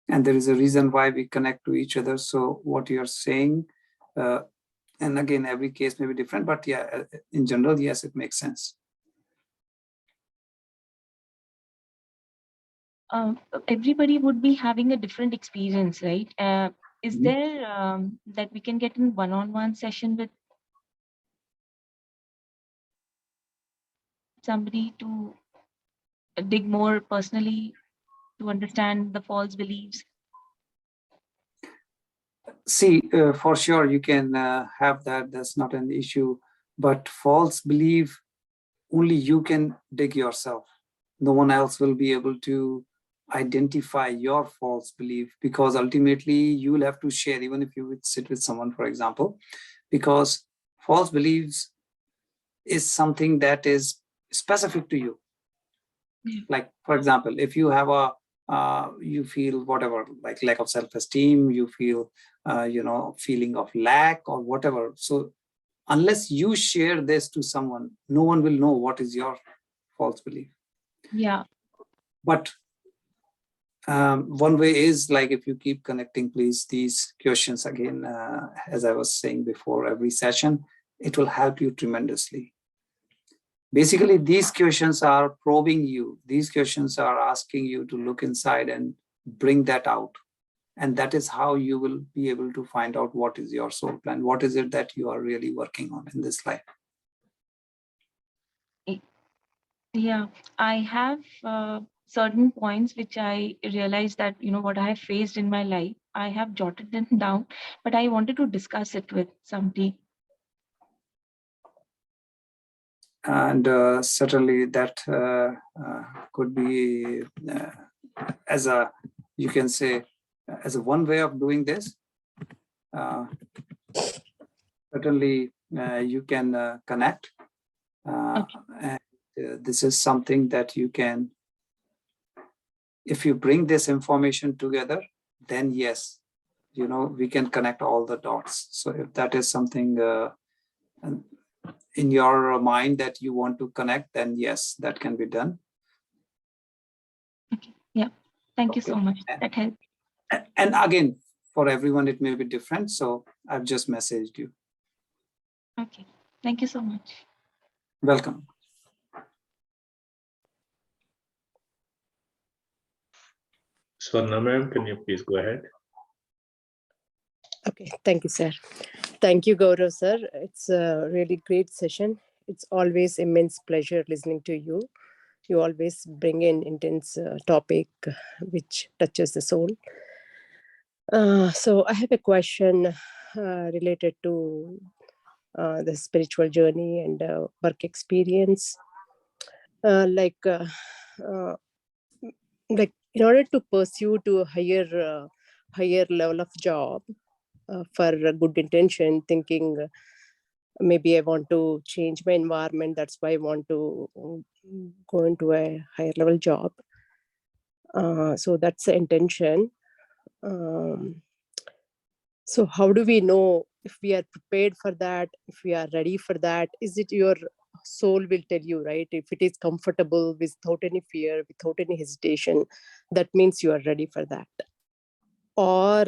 And there is a reason why we connect to each other. So what you're saying, and again, every case may be different, but yeah, in general, yes, it makes sense. Everybody would be having a different experience, right? Is Mhm. there that we can get in one-on-one session with somebody to dig more personally to understand the false beliefs? See, for sure, you can have that. That's not an issue. But false belief, only you can dig yourself. No one else will be able to identify your false belief, because ultimately you will have to share, even if you would sit with someone, for example, because false beliefs is something that is specific to you. Yeah. Like, for example, if you have you feel whatever, like lack of self-esteem, you feel, feeling of lack or whatever. So unless you share this to someone, no one will know what is your false belief. Yeah. But one way is, like, if you keep connecting, please, these questions again, as I was saying before, every session, it will help you tremendously. Basically, these questions are probing you. These questions are asking you to look inside and bring that out. And that is how you will be able to find out what is your soul plan. What is it that you are really working on in this life? Yeah, I have certain points which I realized that, what I have faced in my life, I have jotted them down, but I wanted to discuss it with somebody. And certainly that could be as a, you can say, as a one way of doing this. Certainly you can connect. Okay. And this is something that you can, if you bring this information together, then yes, we can connect all the dots. So if that is something in your mind that you want to connect, then yes, that can be done. Okay. Yeah. Thank you so much. That helped. And again, for everyone, it may be different. So I've just messaged you. Okay. Thank you so much. Welcome. Swarna ma'am, can you please go ahead? Okay, thank you, sir. Thank you, Gaurav, sir. It's a really great session. It's always immense pleasure listening to you. You always bring in intense topic which touches the soul. So I have a question related to the spiritual journey and work experience. Like in order to pursue to a higher level of job for a good intention, thinking maybe I want to change my environment. That's why I want to go into a higher level job. So that's the intention. So how do we know if we are prepared for that, if we are ready for that? Is it your soul will tell you, right? If it is comfortable without any fear, without any hesitation, that means you are ready for that. Or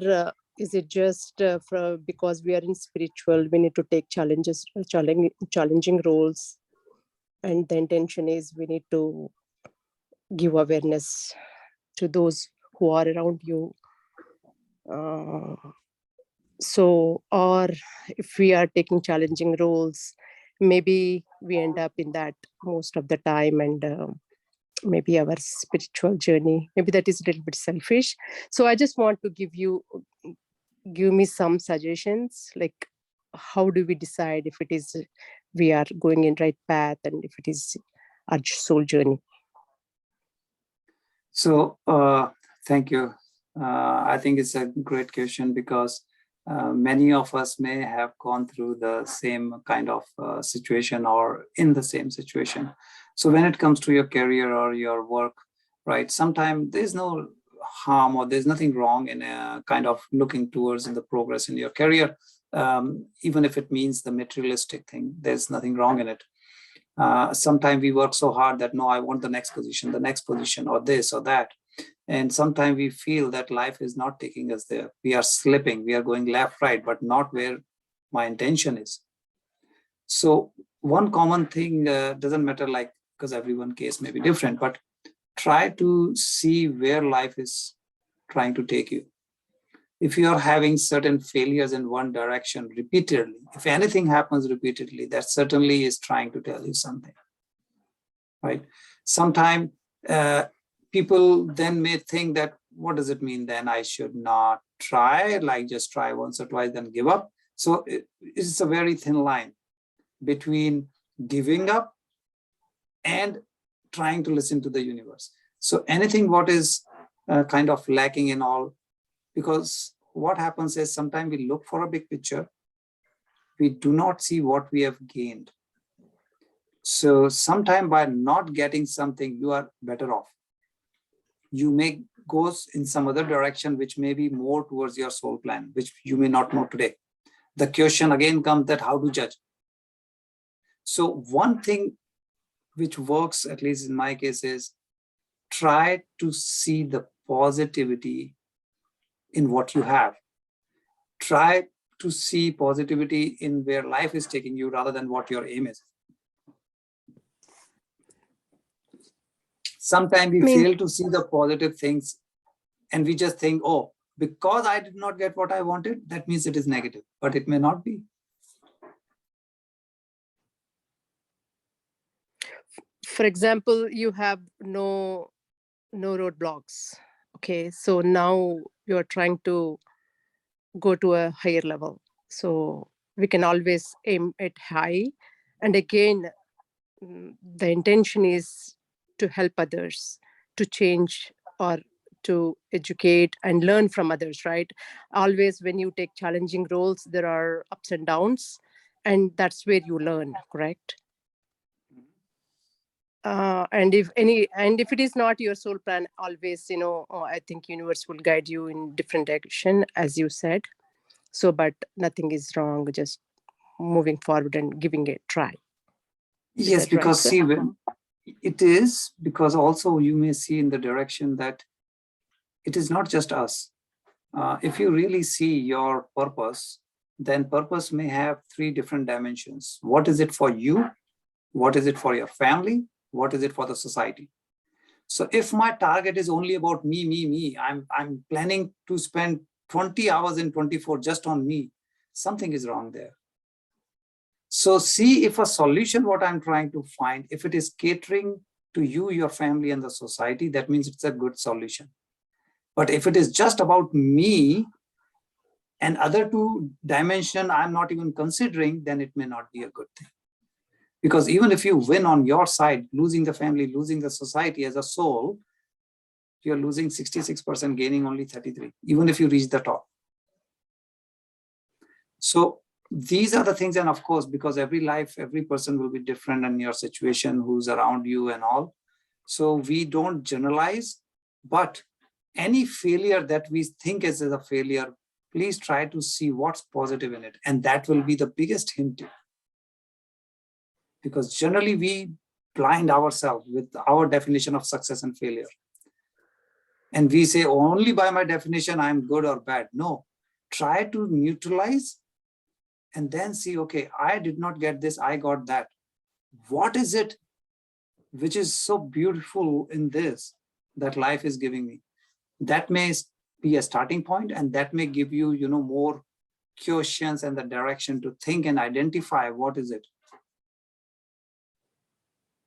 is it just because we are in spiritual, we need to take challenging roles, and the intention is we need to give awareness to those who are around you. So, or if we are taking challenging roles, maybe we end up in that most of the time, and maybe our spiritual journey, maybe that is a little bit selfish. So I just want to give me some suggestions, like how do we decide if it is we are going in right path and if it is our soul journey. So thank you. I think it's a great question because many of us may have gone through the same kind of situation or in the same situation. So when it comes to your career or your work, right, sometimes there's no harm or there's nothing wrong in kind of looking towards in the progress in your career, even if it means the materialistic thing, there's nothing wrong in it. Sometimes we work so hard that no, I want the next position, or this or that. And sometimes we feel that life is not taking us there. We are slipping, we are going left, right, but not where my intention is. So one common thing doesn't matter, like, because everyone's case may be different, but try to see where life is trying to take you. If you are having certain failures in one direction repeatedly, if anything happens repeatedly, that certainly is trying to tell you something, right? Sometimes people then may think that, what does it mean then? I should not try, like just try once or twice, then give up. So it's a very thin line between giving up and trying to listen to the universe. So anything what is kind of lacking in all, because what happens is sometimes we look for a big picture, we do not see what we have gained. So sometime by not getting something, you are better off. You may go in some other direction, which may be more towards your soul plan, which you may not know today. The question again comes that how to judge. So one thing which works, at least in my case, is try to see the positivity in what you have. Try to see positivity in where life is taking you rather than what your aim is. Sometimes we fail to see the positive things and we just think, oh, because I did not get what I wanted, that means it is negative, but it may not be. For example, you have no roadblocks. Okay, so now you're trying to go to a higher level. So we can always aim at high. And again, the intention is to help others, to change or to educate and learn from others, right? Always when you take challenging roles, there are ups and downs, and that's where you learn, correct? And if it is not your soul plan, always, I think universe will guide you in different direction, as you said. So, but nothing is wrong, just moving forward and giving it a try. Yes, because see, when it is, because also you may see in the direction that it is not just us. If you really see your purpose, then purpose may have 3 different dimensions. What is it for you? What is it for your family? What is it for the society? So if my target is only about me, I'm planning to spend 20 hours in 24 just on me, something is wrong there. So see if a solution, what I'm trying to find, if it is catering to you, your family, and the society, that means it's a good solution. But if it is just about me and other two dimension I'm not even considering, then it may not be a good thing. Because even if you win on your side, losing the family, losing the society as a soul, you're losing 66%, gaining only 33, even if you reach the top. So these are the things, and of course, because every life, every person will be different, and your situation, who's around you and all. So we don't generalize, but any failure that we think is a failure, please try to see what's positive in it. And that will be the biggest hint. Because generally we blind ourselves with our definition of success and failure. And we say, only by my definition, I'm good or bad. No, try to neutralize and then see, okay, I did not get this, I got that. What is it which is so beautiful in this that life is giving me? That may be a starting point, and that may give you, more questions and the direction to think and identify what is it.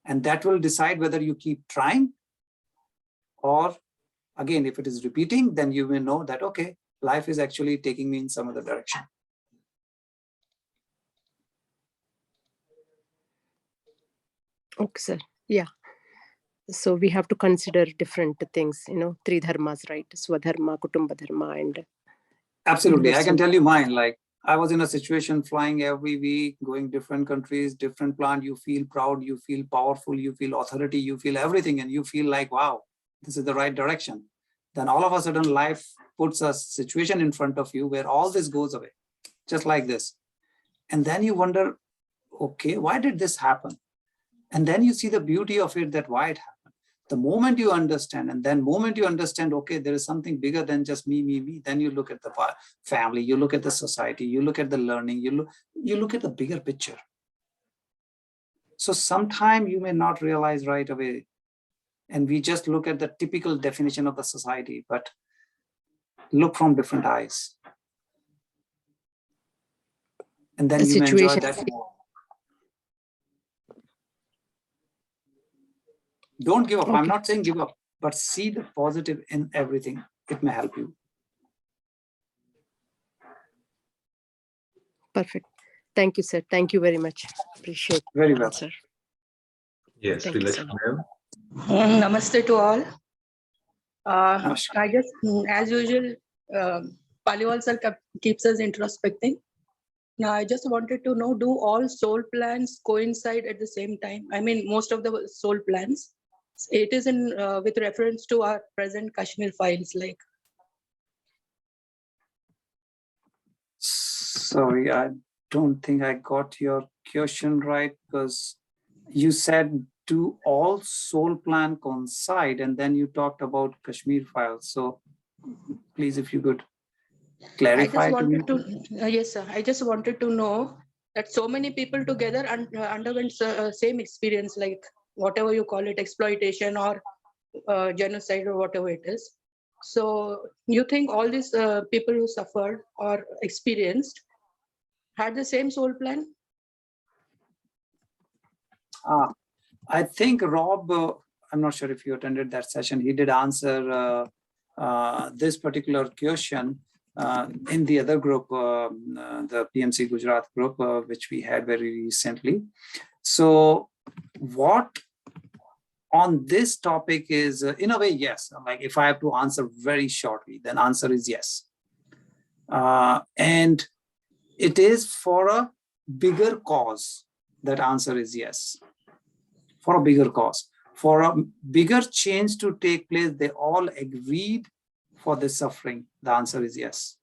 And that will decide whether you keep trying, or again, if it is repeating, then you may know that, okay, life is actually taking me in some other direction. Okay, sir. Yeah. So we have to consider different things, three dharmas, right? Swadharma, Kutumba Dharma, and Absolutely. I can universal. tell you mine. Like, I was in a situation flying every week, going different countries, different plant. You feel proud, you feel powerful, you feel authority, you feel everything, and you feel like, wow, this is the right direction. Then all of a sudden life puts a situation in front of you where all this goes away, just like this. And then you wonder, okay, why did this happen? And then you see the beauty of it, that why it happened. The moment you understand, and then moment you understand, okay, there is something bigger than just me, then you look at the family, you look at the society, you look at the learning, you look at the bigger picture. So sometime you may not realize right away, and we just look at the typical definition of the society, but look from different eyes. And then The you may enjoy situation. that more. Don't give up. Okay. I'm not saying give up, but see the positive in everything. It may help you. Perfect. Thank you, sir. Thank you very much. Appreciate Very well. it, sir. Yes, Thank you so Srilakshmi much. ma'am. Namaste to all. Namaskar. I just, as usual, Paliwal sir keeps us introspecting. Now, I just wanted to know, do all soul plans coincide at the same time? I mean, most of the soul plans. It is in with reference to our present Kashmir files, like. Sorry, I don't think I got your question right, because you said, do all soul plan coincide? And then you talked about Kashmir files. So please, if you could clarify I just to me. wanted to, yes, sir. I just wanted to know that so many people together underwent same experience, like whatever you call it, exploitation or genocide or whatever it is. So you think all these people who suffered or experienced had the same soul plan? I think Rob, I'm not sure if you attended that session, he did answer this particular question in the other group, the PMC Gujarat group, which we had very recently. So what on this topic is, in a way, yes. Like, if I have to answer very shortly, then answer is yes. And it is for a bigger cause. That answer is yes. For a bigger cause. For a bigger change to take place, they all agreed for this suffering. The answer is yes.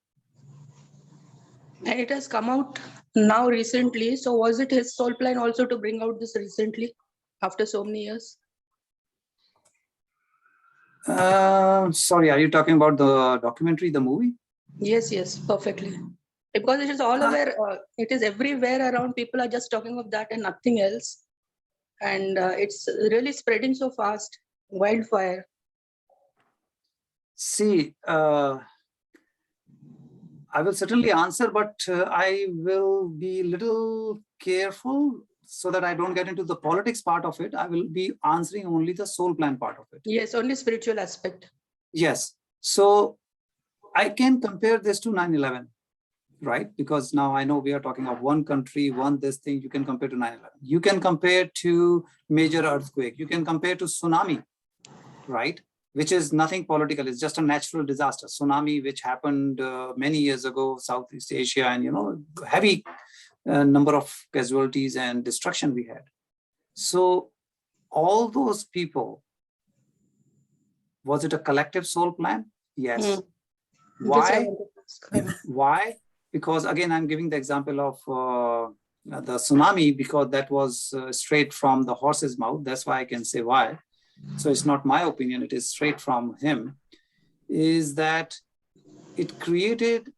And it has come out now recently. So was it his soul plan also to bring out this recently after so many years? Sorry, are you talking about the documentary, the movie? Yes, perfectly. Because it is all aware, it is everywhere around. People are just talking of that and nothing else. And it's really spreading so fast, wildfire. See, I will certainly answer, but I will be little careful so that I don't get into the politics part of it. I will be answering only the soul plan part of it. Yes, only spiritual aspect. Yes. So I can compare this to 9/11, right? Because now I know we are talking of one country, one this thing. You can compare to 9/11. You can compare to major earthquake. You can compare to tsunami, right? Which is nothing political. It's just a natural disaster. Tsunami, which happened many years ago, Southeast Asia, and heavy number of casualties and destruction we had. So all those people, was it a collective soul plan? Yes. Just I Why? wanted to ask. Why? Because again, I'm giving the example of the tsunami, because that was straight from the horse's mouth. That's why I can say why. So it's not my opinion, it is straight from him, is that it created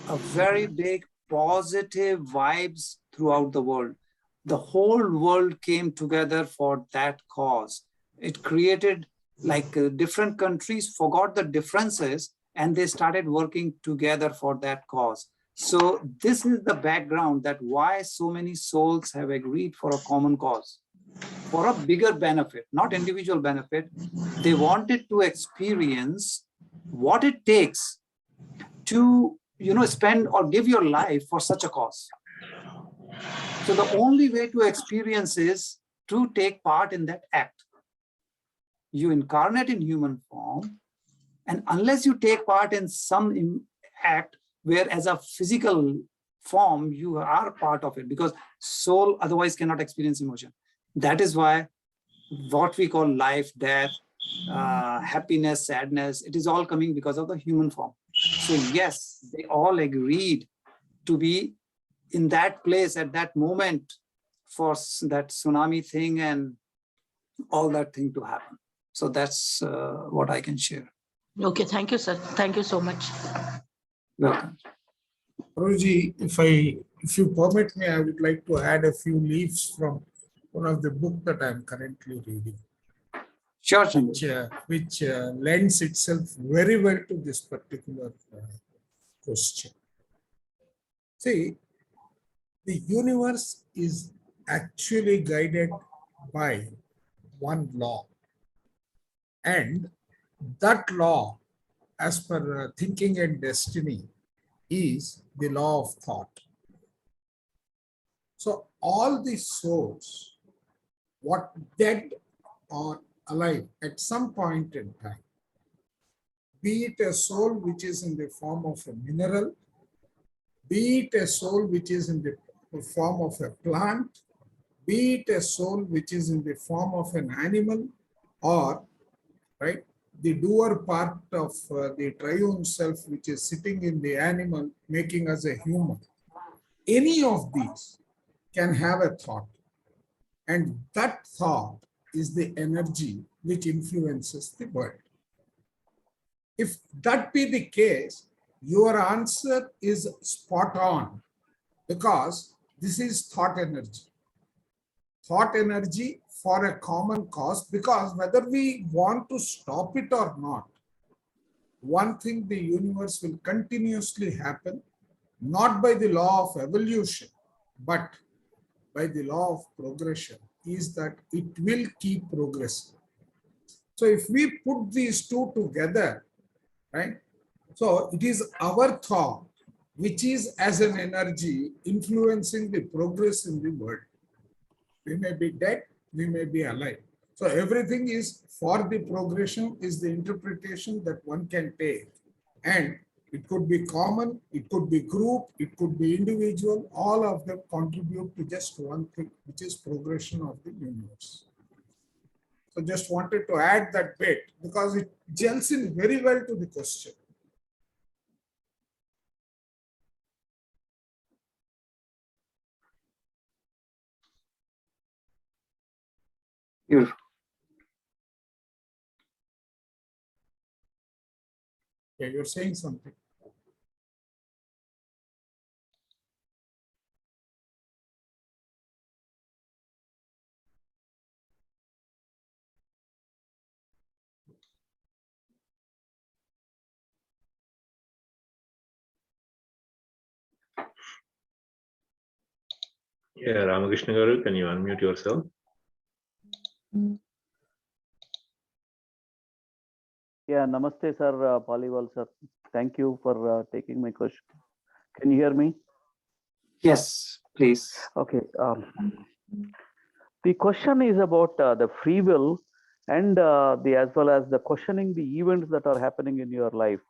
a very big positive vibes throughout the world. The whole world came together for that cause. It created like different countries forgot the differences and they started working together for that cause. So this is the background that why so many souls have agreed for a common cause, for a bigger benefit, not individual benefit. They wanted to experience what it takes to spend or give your life for such a cause. So the only way to experience is to take part in that act. You incarnate in human form, and unless you take part in some act where as a physical form you are part of it, because soul otherwise cannot experience emotion. That is why what we call life, death, happiness, sadness, it is all coming because of the human form. So yes, they all agreed to be in that place at that moment for that tsunami thing and all that thing to happen. So that's what I can share. Okay, thank you, sir. Thank you so much. Welcome. Guruji, if you permit me, I would like to add a few leaves from one of the book that I am currently reading, Sure, Chandru. which lends itself very well to this particular question. See, the universe is actually guided by one law, and that law, as per thinking and destiny, is the law of thought. So all the souls, what dead or alive at some point in time, be it a soul which is in the form of a mineral, be it a soul which is in the form of a plant, be it a soul which is in the form of an animal, or right, the doer part of the triune self which is sitting in the animal making us a human. Any of these can have a thought, and that thought is the energy which influences the world. If that be the case, your answer is spot on, because this is thought energy. Thought energy for a common cause, because whether we want to stop it or not, one thing, the universe will continuously happen, not by the law of evolution, but by the law of progression, is that it will keep progressing. So if we put these two together, right, so it is our thought which is as an energy influencing the progress in the world. We may be dead, we may be alive. So everything is for the progression, is the interpretation that one can take. And it could be common, it could be group, it could be individual, all of them contribute to just one thing, which is progression of the universe. So just wanted to add that bit because it gels in very well to the question. Beautiful. Yeah, you're saying something. Yeah, Ramakrishna Garu, can you unmute yourself? Yeah, namaste, sir. Paliwal, sir. Thank you for taking my question. Can you hear me? Yes, please. Okay. The question is about the free will and the as well as the questioning the events that are happening in your life.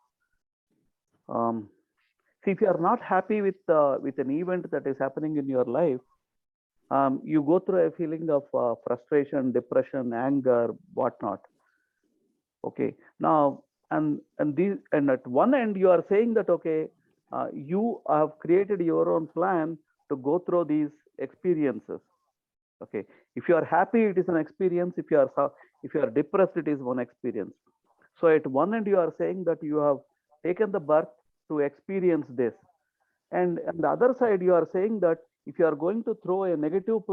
See, if you are not happy with an event that is happening in your life, you go through a feeling of frustration, depression, anger, whatnot. Okay. Now, and at one end you are saying that okay, you have created your own plan to go through these experiences. Okay. If you are happy, it is an experience. If you are depressed, it is one experience. So at one end you are saying that you have taken the birth to experience this, and on the other side you are saying that if you are going to throw a negative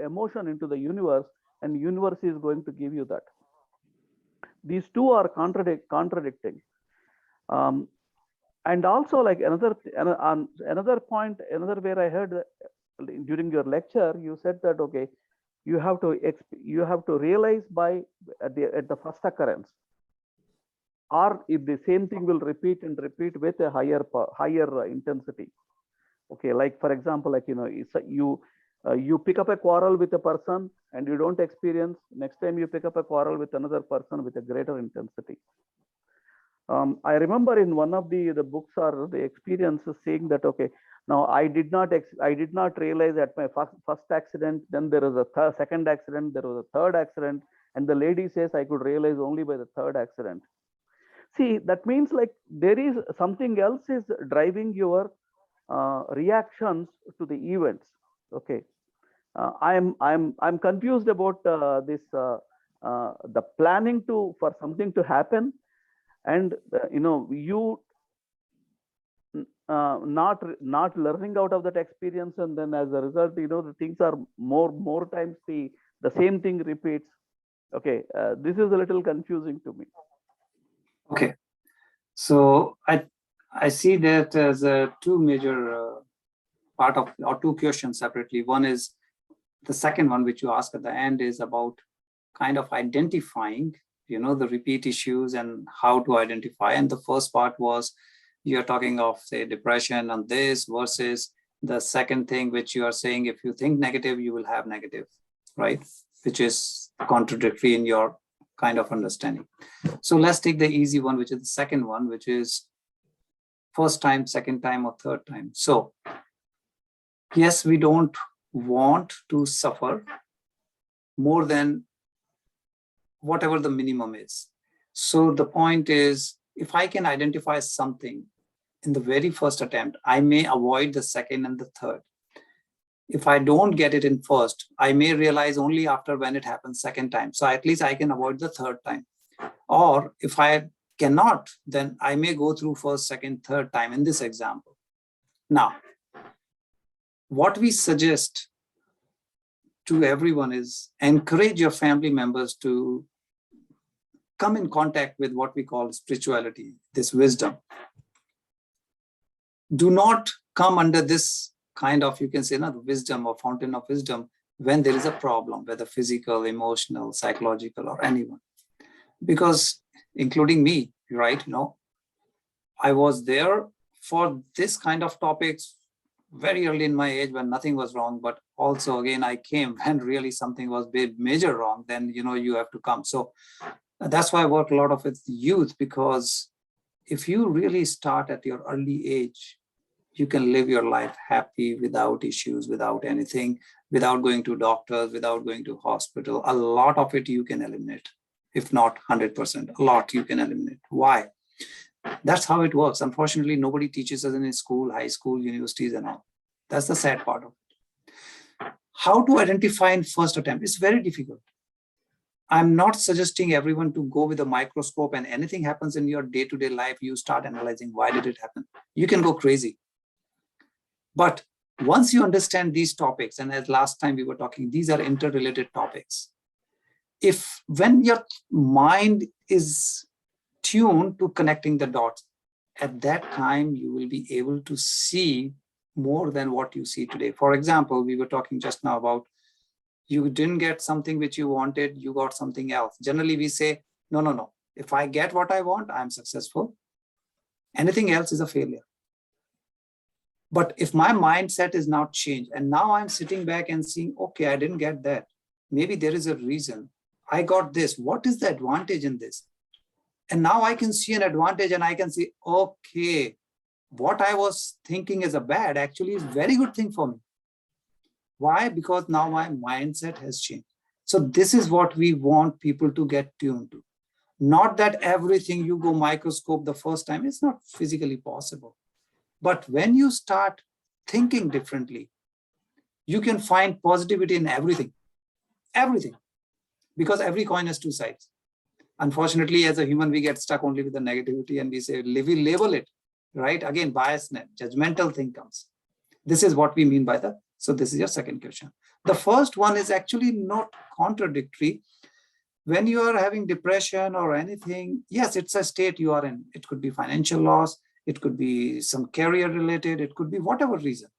emotion into the universe, and universe is going to give you that. These two are contradicting. And also, like another point, another where I heard during your lecture, you said that okay, you have to realize by at the first occurrence, or if the same thing will repeat with a higher intensity. Okay, like for example, like you pick up a quarrel with a person and you don't experience. Next time you pick up a quarrel with another person with a greater intensity. I remember in one of the books or the experiences saying that okay, now I did not realize at my first accident, then there was a second accident, there was a third accident, and the lady says I could realize only by the third accident. See, that means like there is something else is driving your reactions to the events. Okay, I'm confused about this the planning for something to happen, and you not learning out of that experience, and then as a result, the things are more times the same thing repeats. Okay, this is a little confusing to me. Okay, so I see that as two major part of, or two questions separately. One is the second one, which you ask at the end, is about kind of identifying, the repeat issues and how to identify. And the first part was you're talking of, say, depression and this versus the second thing, which you are saying, if you think negative, you will have negative, right? Which is contradictory in your kind of understanding. So let's take the easy one, which is the second one, which is first time, second time, or third time. So yes, we don't want to suffer more than whatever the minimum is. So the point is, if I can identify something in the very first attempt, I may avoid the second and the third. If I don't get it in first, I may realize only after when it happens second time. So at least I can avoid the third time. Or if I cannot, then I may go through first, second, third time in this example. Now, what we suggest to everyone is encourage your family members to come in contact with what we call spirituality, this wisdom. Do not come under this kind of, you can say, wisdom or fountain of wisdom when there is a problem, whether physical, emotional, psychological, or anyone. Because including me, right? I was there for this kind of topics very early in my age when nothing was wrong, but also again, I came when really something was major wrong, then, you have to come. So that's why I work a lot of with youth, because if you really start at your early age, you can live your life happy without issues, without anything, without going to doctors, without going to hospital. A lot of it you can eliminate, if not 100%, a lot you can eliminate. Why? That's how it works. Unfortunately, nobody teaches us in school, high school, universities and all. That's the sad part of it. How to identify in first attempt is very difficult. I'm not suggesting everyone to go with a microscope and anything happens in your day-to-day life, you start analyzing why did it happen. You can go crazy. But once you understand these topics, and as last time we were talking, these are interrelated topics. When your mind is tuned to connecting the dots, at that time you will be able to see more than what you see today. For example, we were talking just now about you didn't get something which you wanted, you got something else. Generally, we say, no, no, no. If I get what I want, I'm successful. Anything else is a failure. But if my mindset is now changed and now I'm sitting back and seeing, okay, I didn't get that. Maybe there is a reason. I got this. What is the advantage in this? And now I can see an advantage and I can see, okay, what I was thinking is a bad actually is very good thing for me. Why? Because now my mindset has changed. So this is what we want people to get tuned to. Not that everything you go microscope the first time, it's not physically possible. But when you start thinking differently, you can find positivity in everything, because every coin has two sides. Unfortunately, as a human, we get stuck only with the negativity and we say, we label it, right? Again, biasness, judgmental thing comes. This is what we mean by the, so this is your second question. The first one is actually not contradictory. When you are having depression or anything, yes, it's a state you are in. It could be financial loss. It could be some career related. It could be whatever reason.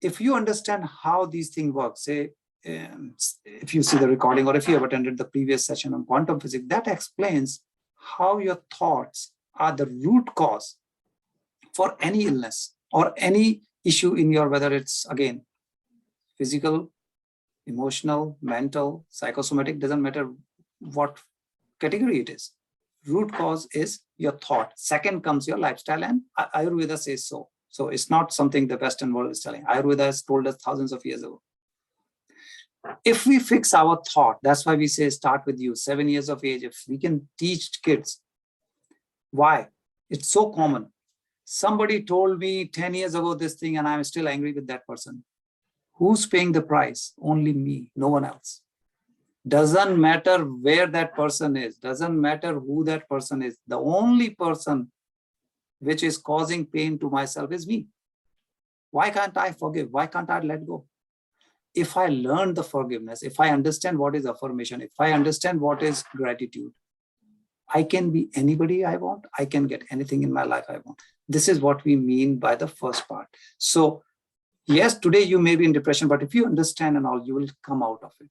If you understand how these things work, say, if you see the recording or if you have attended the previous session on quantum physics, that explains how your thoughts are the root cause for any illness or any issue in your, whether it's, again, physical, emotional, mental, psychosomatic, doesn't matter what category it is. Root cause is your thought. Second comes your lifestyle, and Ayurveda says so. So it's not something the Western world is telling. Ayurveda has told us thousands of years ago. If we fix our thought, that's why we say start with you, 7 years of age. If we can teach kids, why? It's so common. Somebody told me 10 years ago this thing, and I'm still angry with that person. Who's paying the price? Only me, no one else. Doesn't matter where that person is, doesn't matter who that person is. The only person which is causing pain to myself is me. Why can't I forgive? Why can't I let go? If I learn the forgiveness, if I understand what is affirmation, if I understand what is gratitude, I can be anybody I want. I can get anything in my life I want. This is what we mean by the first part. So yes, today you may be in depression, but if you understand and all, you will come out of it.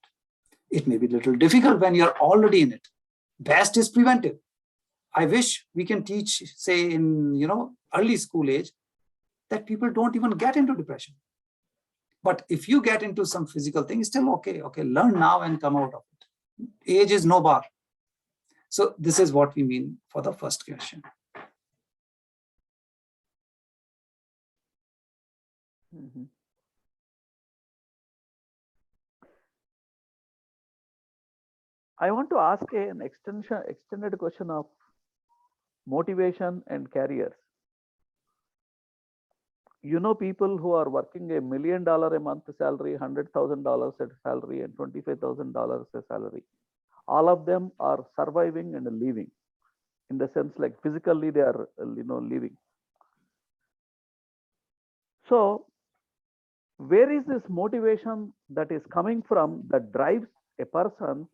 It may be a little difficult when you're already in it. Best is preventive. I wish we can teach, say in early school age, that people don't even get into depression. But if you get into some physical thing, it's still okay. Okay, learn now and come out of it. Age is no bar. So this is what we mean for the first question. Mhm. I want to ask an extended question of motivation and careers. You know, people who are working $1 million a month salary, $100,000 a salary, and $25,000 a salary. All of them are surviving and living, in the sense like physically they are, living. So, where is this motivation that is coming from that drives a person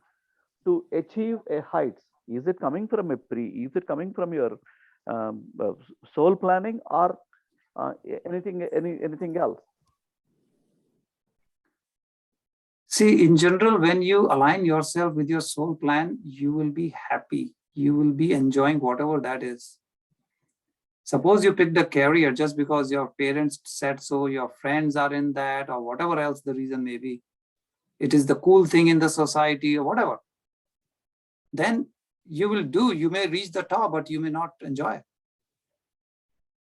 to achieve a heights? Is it coming from is it coming from your soul planning or anything else? See, in general, when you align yourself with your soul plan, you will be happy. You will be enjoying whatever that is. Suppose you picked a career just because your parents said so, your friends are in that, or whatever else the reason may be. It is the cool thing in the society or whatever. Then you may reach the top, but you may not enjoy.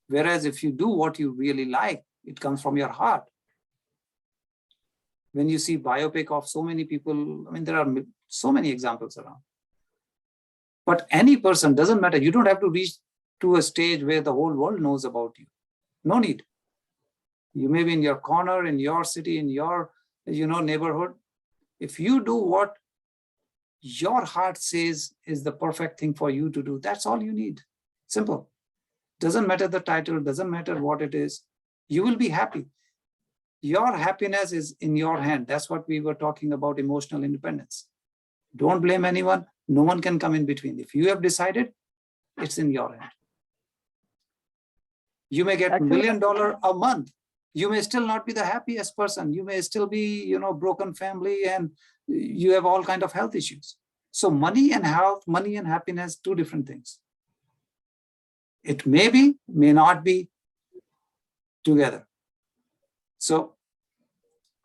Whereas if you do what you really like, it comes from your heart. When you see biopic of so many people, I mean, there are so many examples around. But any person, doesn't matter. You don't have to reach to a stage where the whole world knows about you. No need. You may be in your corner, in your city, in your neighborhood. If you do what your heart says is the perfect thing for you to do, that's all you need. Simple. Doesn't matter the title, doesn't matter what it is. You will be happy. Your happiness is in your hand. That's what we were talking about, emotional independence. Don't blame anyone. No one can come in between. If you have decided, it's in your hand. You may get $1 Actually- million a month. You may still not be the happiest person. You may still be, broken family, and you have all kind of health issues. So money and health, money and happiness, two different things. It may be, may not be together. So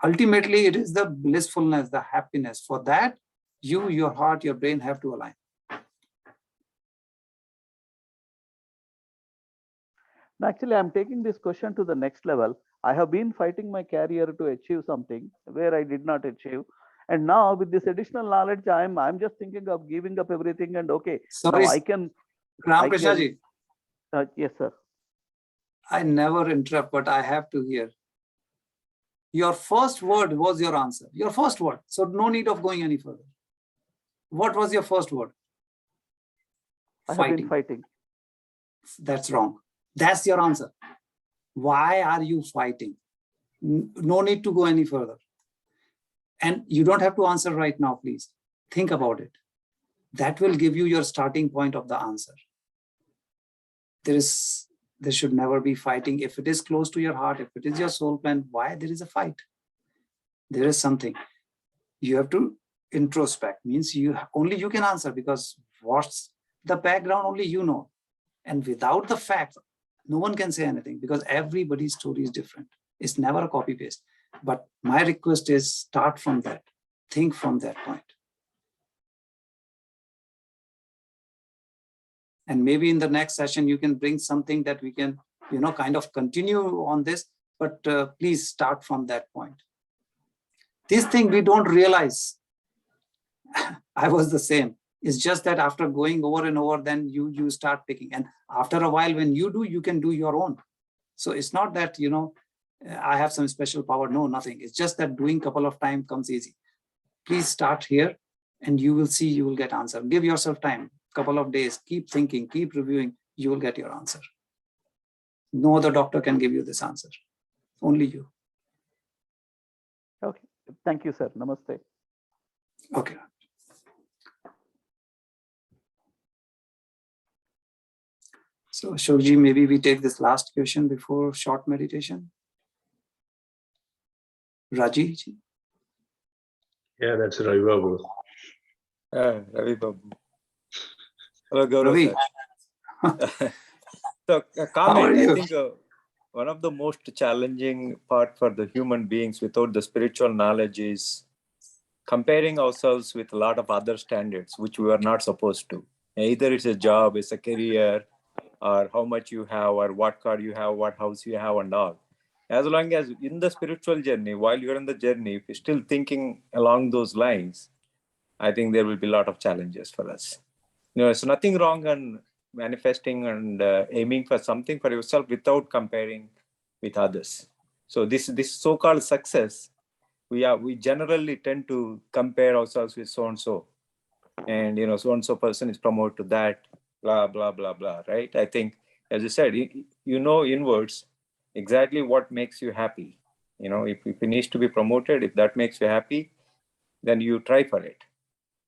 ultimately, it is the blissfulness, the happiness. For that, you, your heart, your brain have to align. Actually, I'm taking this question to the next level. I have been fighting my career to achieve something where I did not achieve. And now with this additional knowledge, I'm just thinking of giving up everything and okay, Sorry, now I can. Ram Krishna ji, Yes, sir. I never interrupt, but I have to hear. Your first word was your answer. Your first word. So no need of going any further. What was your first word? I have been fighting. That's wrong. That's your answer. Why are you fighting? No need to go any further. And you don't have to answer right now, please. Think about it. That will give you your starting point of the answer. There should never be fighting. If it is close to your heart, if it is your soul plan, why there is a fight? There is something. You have to introspect. Means only you can answer, because what's the background only you know. And without the fact, no one can say anything, because everybody's story is different. It's never a copy paste. But my request is start from that. Think from that point. And maybe in the next session, you can bring something that we can, kind of continue on this, but please start from that point. This thing we don't realize. I was the same. It's just that after going over and over, then you start picking. And after a while, when you do, you can do your own. So it's not that, I have some special power. No, nothing. It's just that doing a couple of times comes easy. Please start here and you will see, you will get answer. Give yourself time, couple of days, keep thinking, keep reviewing, you will get your answer. No other doctor can give you this answer. Only you. Okay. Thank you, sir. Namaste. Okay. So Ashokji, maybe we take this last question before short meditation. Raji ji. Yeah, that's Ravi Babu. Ravi Babu. Hello, Gaurav Ravi. sir. So, a How are comment. I you? think one of the most challenging part for the human beings without the spiritual knowledge is comparing ourselves with a lot of other standards, which we are not supposed to. Either it's a job, it's a career, or how much you have, or what car you have, what house you have, and all. As long as in the spiritual journey, while you're in the journey, if you're still thinking along those lines, I think there will be a lot of challenges for us. There's nothing wrong on manifesting and aiming for something for yourself without comparing with others. So this so-called success, we generally tend to compare ourselves with so and so, and so and so person is promoted to that, blah blah blah blah, right? I think, as you said, inwards exactly what makes you happy. If it needs to be promoted, if that makes you happy, then you try for it.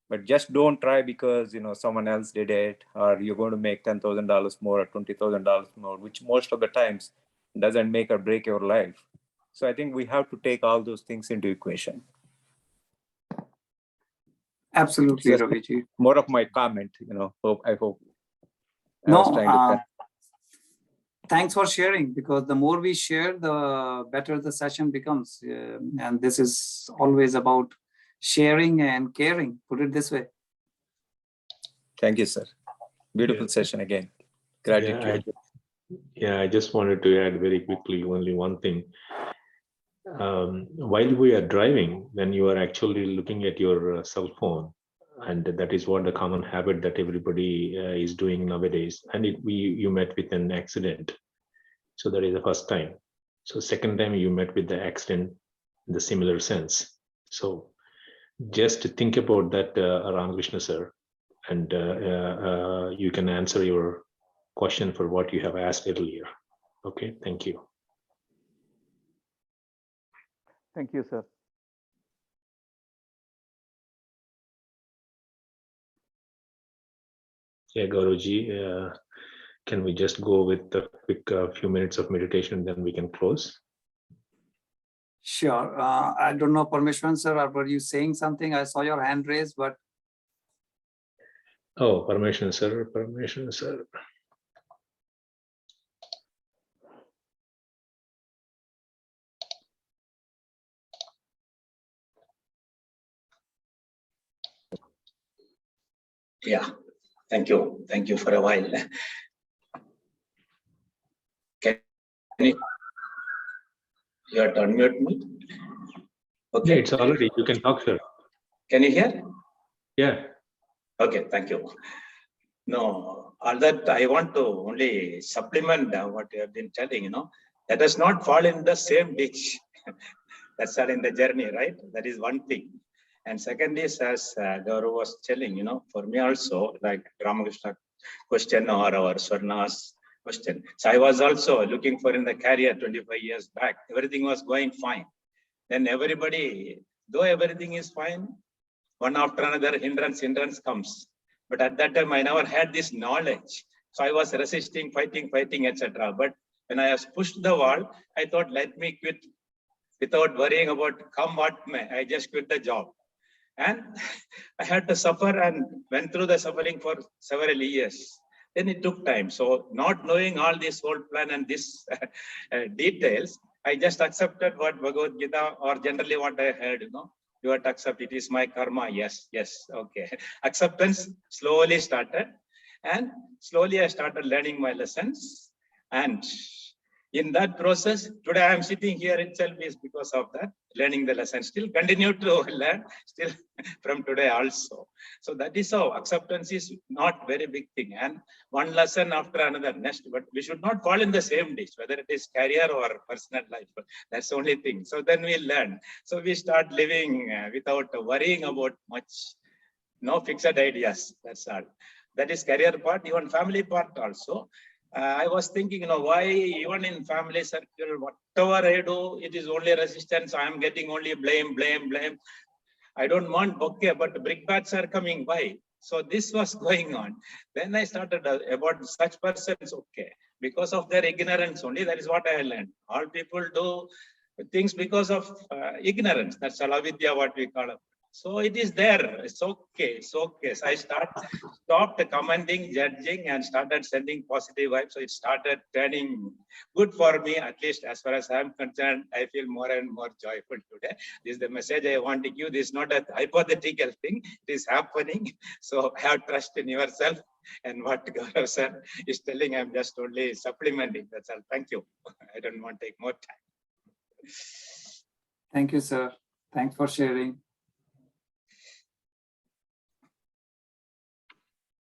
But just don't try because someone else did it, or you're going to make $10,000 more or $20,000 more, which most of the times doesn't make or break your life. So I think we have to take all those things into equation. Absolutely, Just Ravi ji. more of my comment. I hope. No, thanks for sharing, because the more we share, the better the session becomes. And this is always about sharing and caring, put it this way. Thank you, sir. Beautiful session again. Gratitude. I just wanted to add very quickly only one thing. While we are driving, when you are actually looking at your cell phone, and that is what the common habit that everybody is doing nowadays, and you met with an accident. So that is the first time. So second time you met with the accident in the similar sense. So just think about that, Ramakrishna sir, and you can answer your question for what you have asked earlier. Okay, thank you. Thank you, sir. Yeah, Gauravji, can we just go with the quick few minutes of meditation, then we can close? Sure. I don't know, Parmeshwaran sir, or were you saying something? I saw your hand raised, but Oh, permission, sir. Permission, sir. Yeah, thank you. Thank you for a while. Can you have to unmute me? Yeah, it's already, you can talk, sir. Can you hear? Yeah. Okay, thank you. No, all that I want to only supplement what you have been telling, let us not fall in the same ditch. That's all in the journey, right? That is one thing. And second is, as Gaurav was telling, for me also, like Ramakrishna question or our Swarna's question. So I was also looking for in the career 25 years back. Everything was going fine. Then everybody, though everything is fine, one after another hindrance comes. But at that time, I never had this knowledge. So I was resisting, fighting, etc. But when I was pushed the wall, I thought, let me quit without worrying about come what may. I just quit the job. And I had to suffer and went through the suffering for several years. Then it took time. So not knowing all this whole plan and this details, I just accepted what Bhagavad Gita or generally what I heard, you have to accept it is my karma. Yes, okay. Acceptance slowly started, and slowly I started learning my lessons. And in that process, today I am sitting here itself is because of that, learning the lesson. Still continue to learn, still from today also. So that is how acceptance is not very big thing. And one lesson after another next, but we should not fall in the same ditch, whether it is career or personal life. That's the only thing. So then we learn. So we start living without worrying about much, no fixed ideas. That's all. That is career part, even family part also. I was thinking, why even in family circle, whatever I do, it is only resistance. I am getting only blame. I don't want bouquet, but brickbats are coming by. So this was going on. Then I started about such persons, okay, because of their ignorance only. That is what I learned. All people do things because of ignorance. That's alavidya, what we call it. So it is there. It's okay. So I stopped commenting, judging, and started sending positive vibes. So it started turning good for me, at least as far as I'm concerned. I feel more and more joyful today. This is the message I want to give. This is not a hypothetical thing. It is happening. So have trust in yourself. And what Gaurav sir is telling, I'm just only supplementing. That's all. Thank you. I don't want to take more time. Thank you, sir. Thanks for sharing.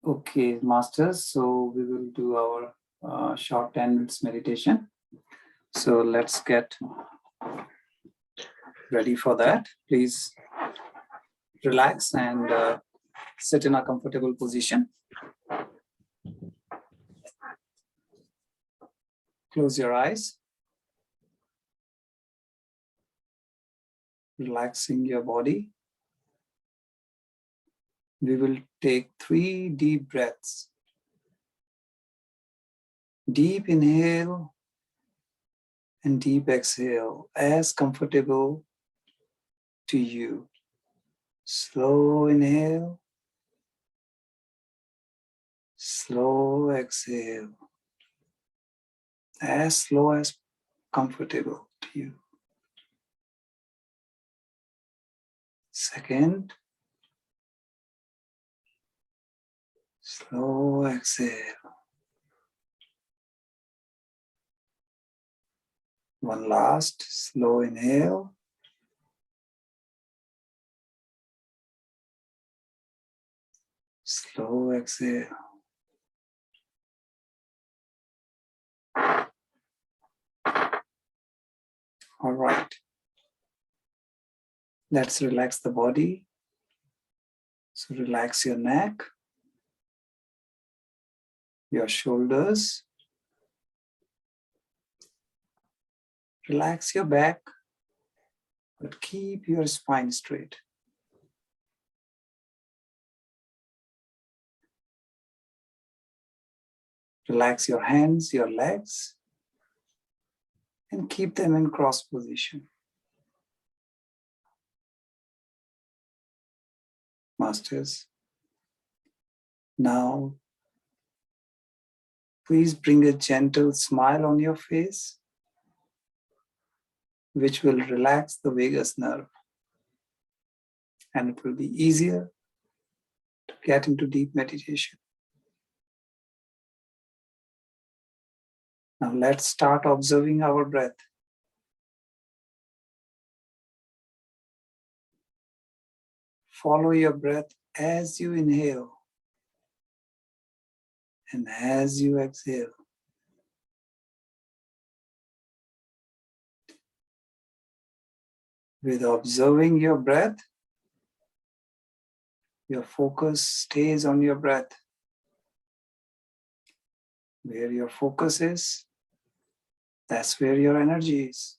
Okay, masters. So we will do our short 10 minutes meditation. So let's get ready for that. Please relax and sit in a comfortable position. Close your eyes. Relaxing your body. We will take 3 deep breaths. Deep inhale and deep exhale, as comfortable to you. Slow inhale, slow exhale, as slow as comfortable to you. Second, slow exhale. One last slow inhale. Slow exhale. All right. Let's relax the body. So relax your neck, your shoulders. Relax your back, but keep your spine straight. Relax your hands, your legs, and keep them in cross position. Masters, now please bring a gentle smile on your face, which will relax the vagus nerve, and it will be easier to get into deep meditation. Now let's start observing our breath. Follow your breath as you inhale and as you exhale. With observing your breath, your focus stays on your breath. Where your focus is, that's where your energy is.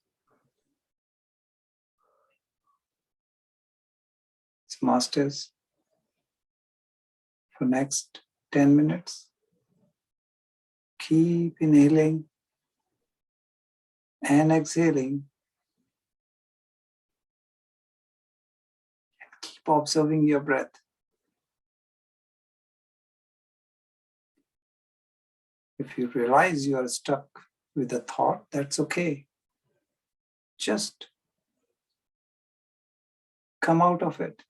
So masters, for next 10 minutes, keep inhaling and exhaling. Keep observing your breath. If you realize you are stuck with a thought, that's okay. Just come out of it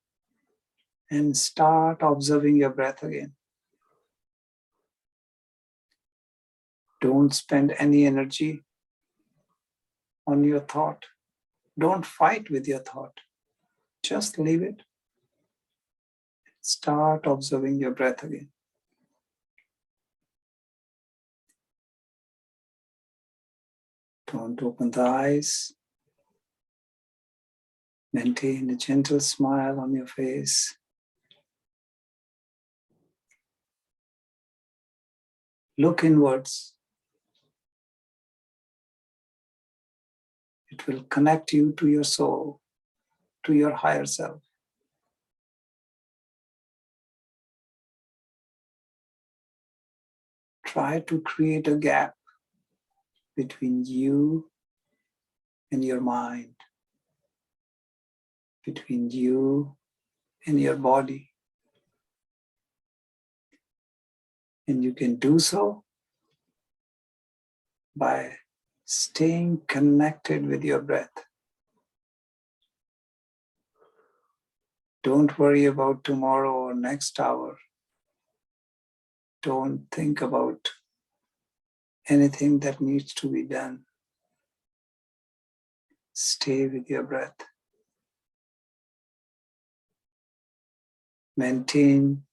and start observing your breath again. Don't spend any energy on your thought. Don't fight with your thought. Just leave it. Start observing your breath again. Don't open the eyes. Maintain a gentle smile on your face. Look inwards. It will connect you to your soul, to your higher self. Try to create a gap between you and your mind, between you and your body. And you can do so by staying connected with your breath. Don't worry about tomorrow or next hour. Don't think about anything that needs to be done. Stay with your breath. Maintain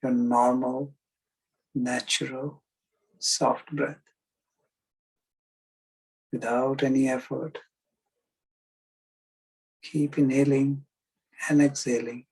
your normal, natural, soft breath without any effort. Keep inhaling and exhaling.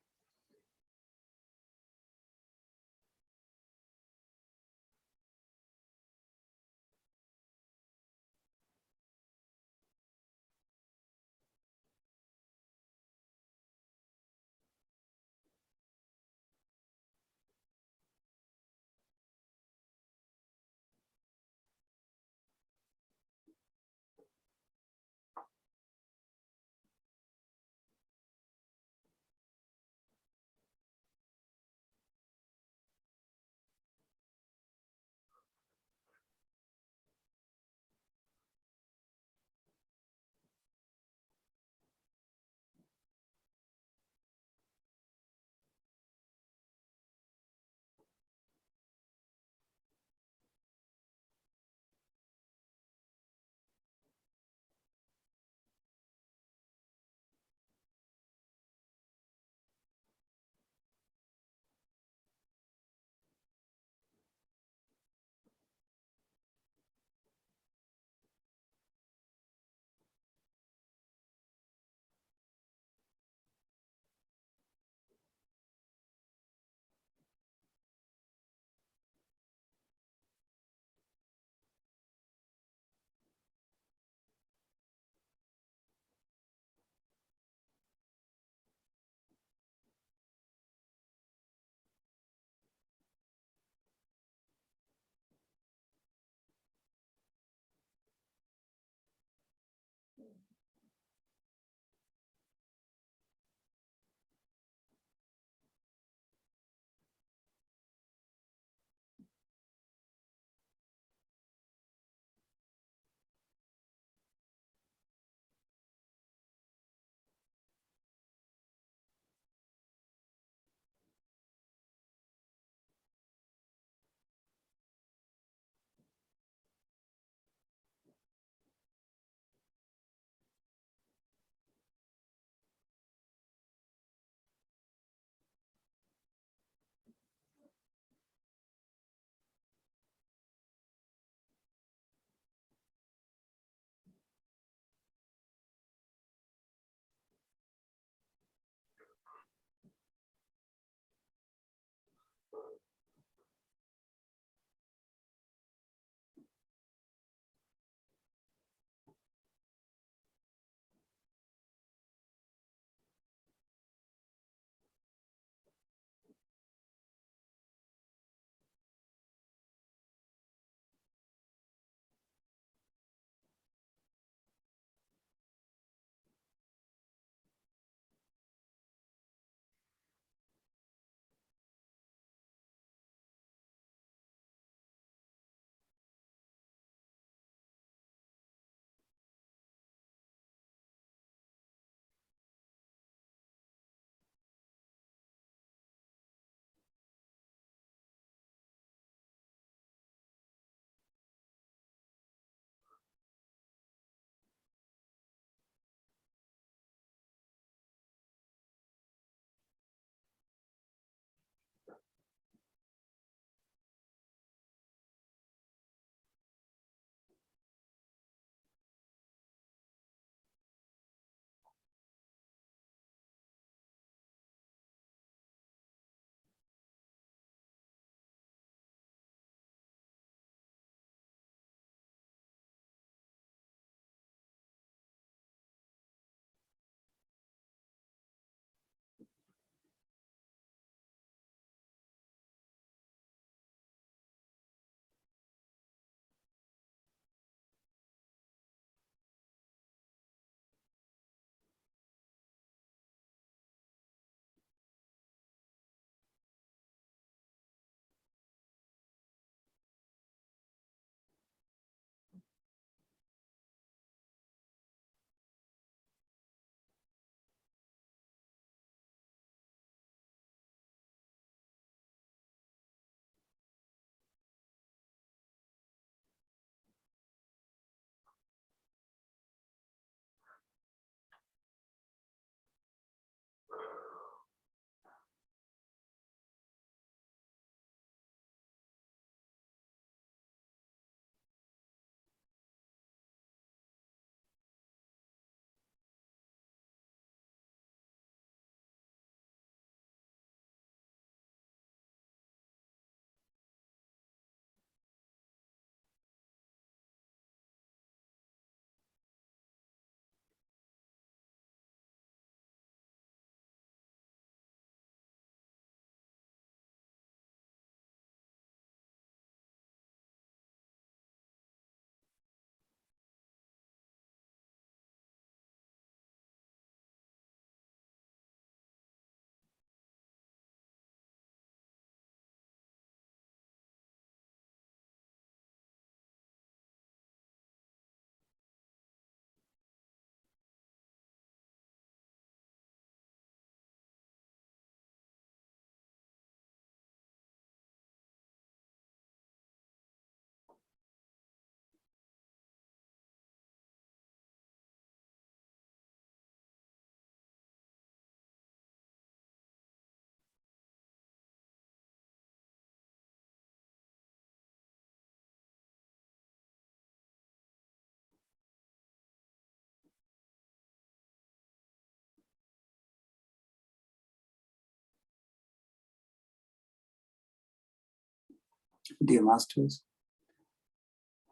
Dear Masters,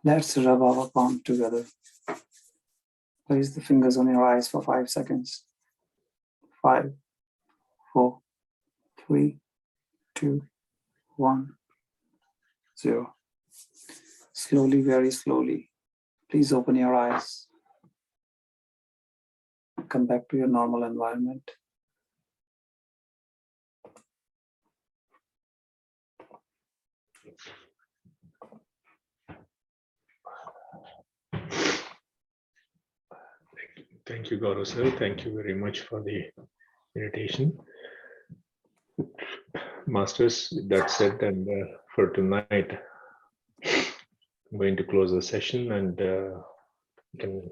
let's rub our palm together. Place the fingers on your eyes for 5 seconds. 5, 4, 3, 2, 1, 0. Slowly, very slowly, please open your eyes. Come back to your normal environment. Thank you, Gaurav sir. Thank you very much for the meditation. Masters, that said, and for tonight, I'm going to close the session, and you can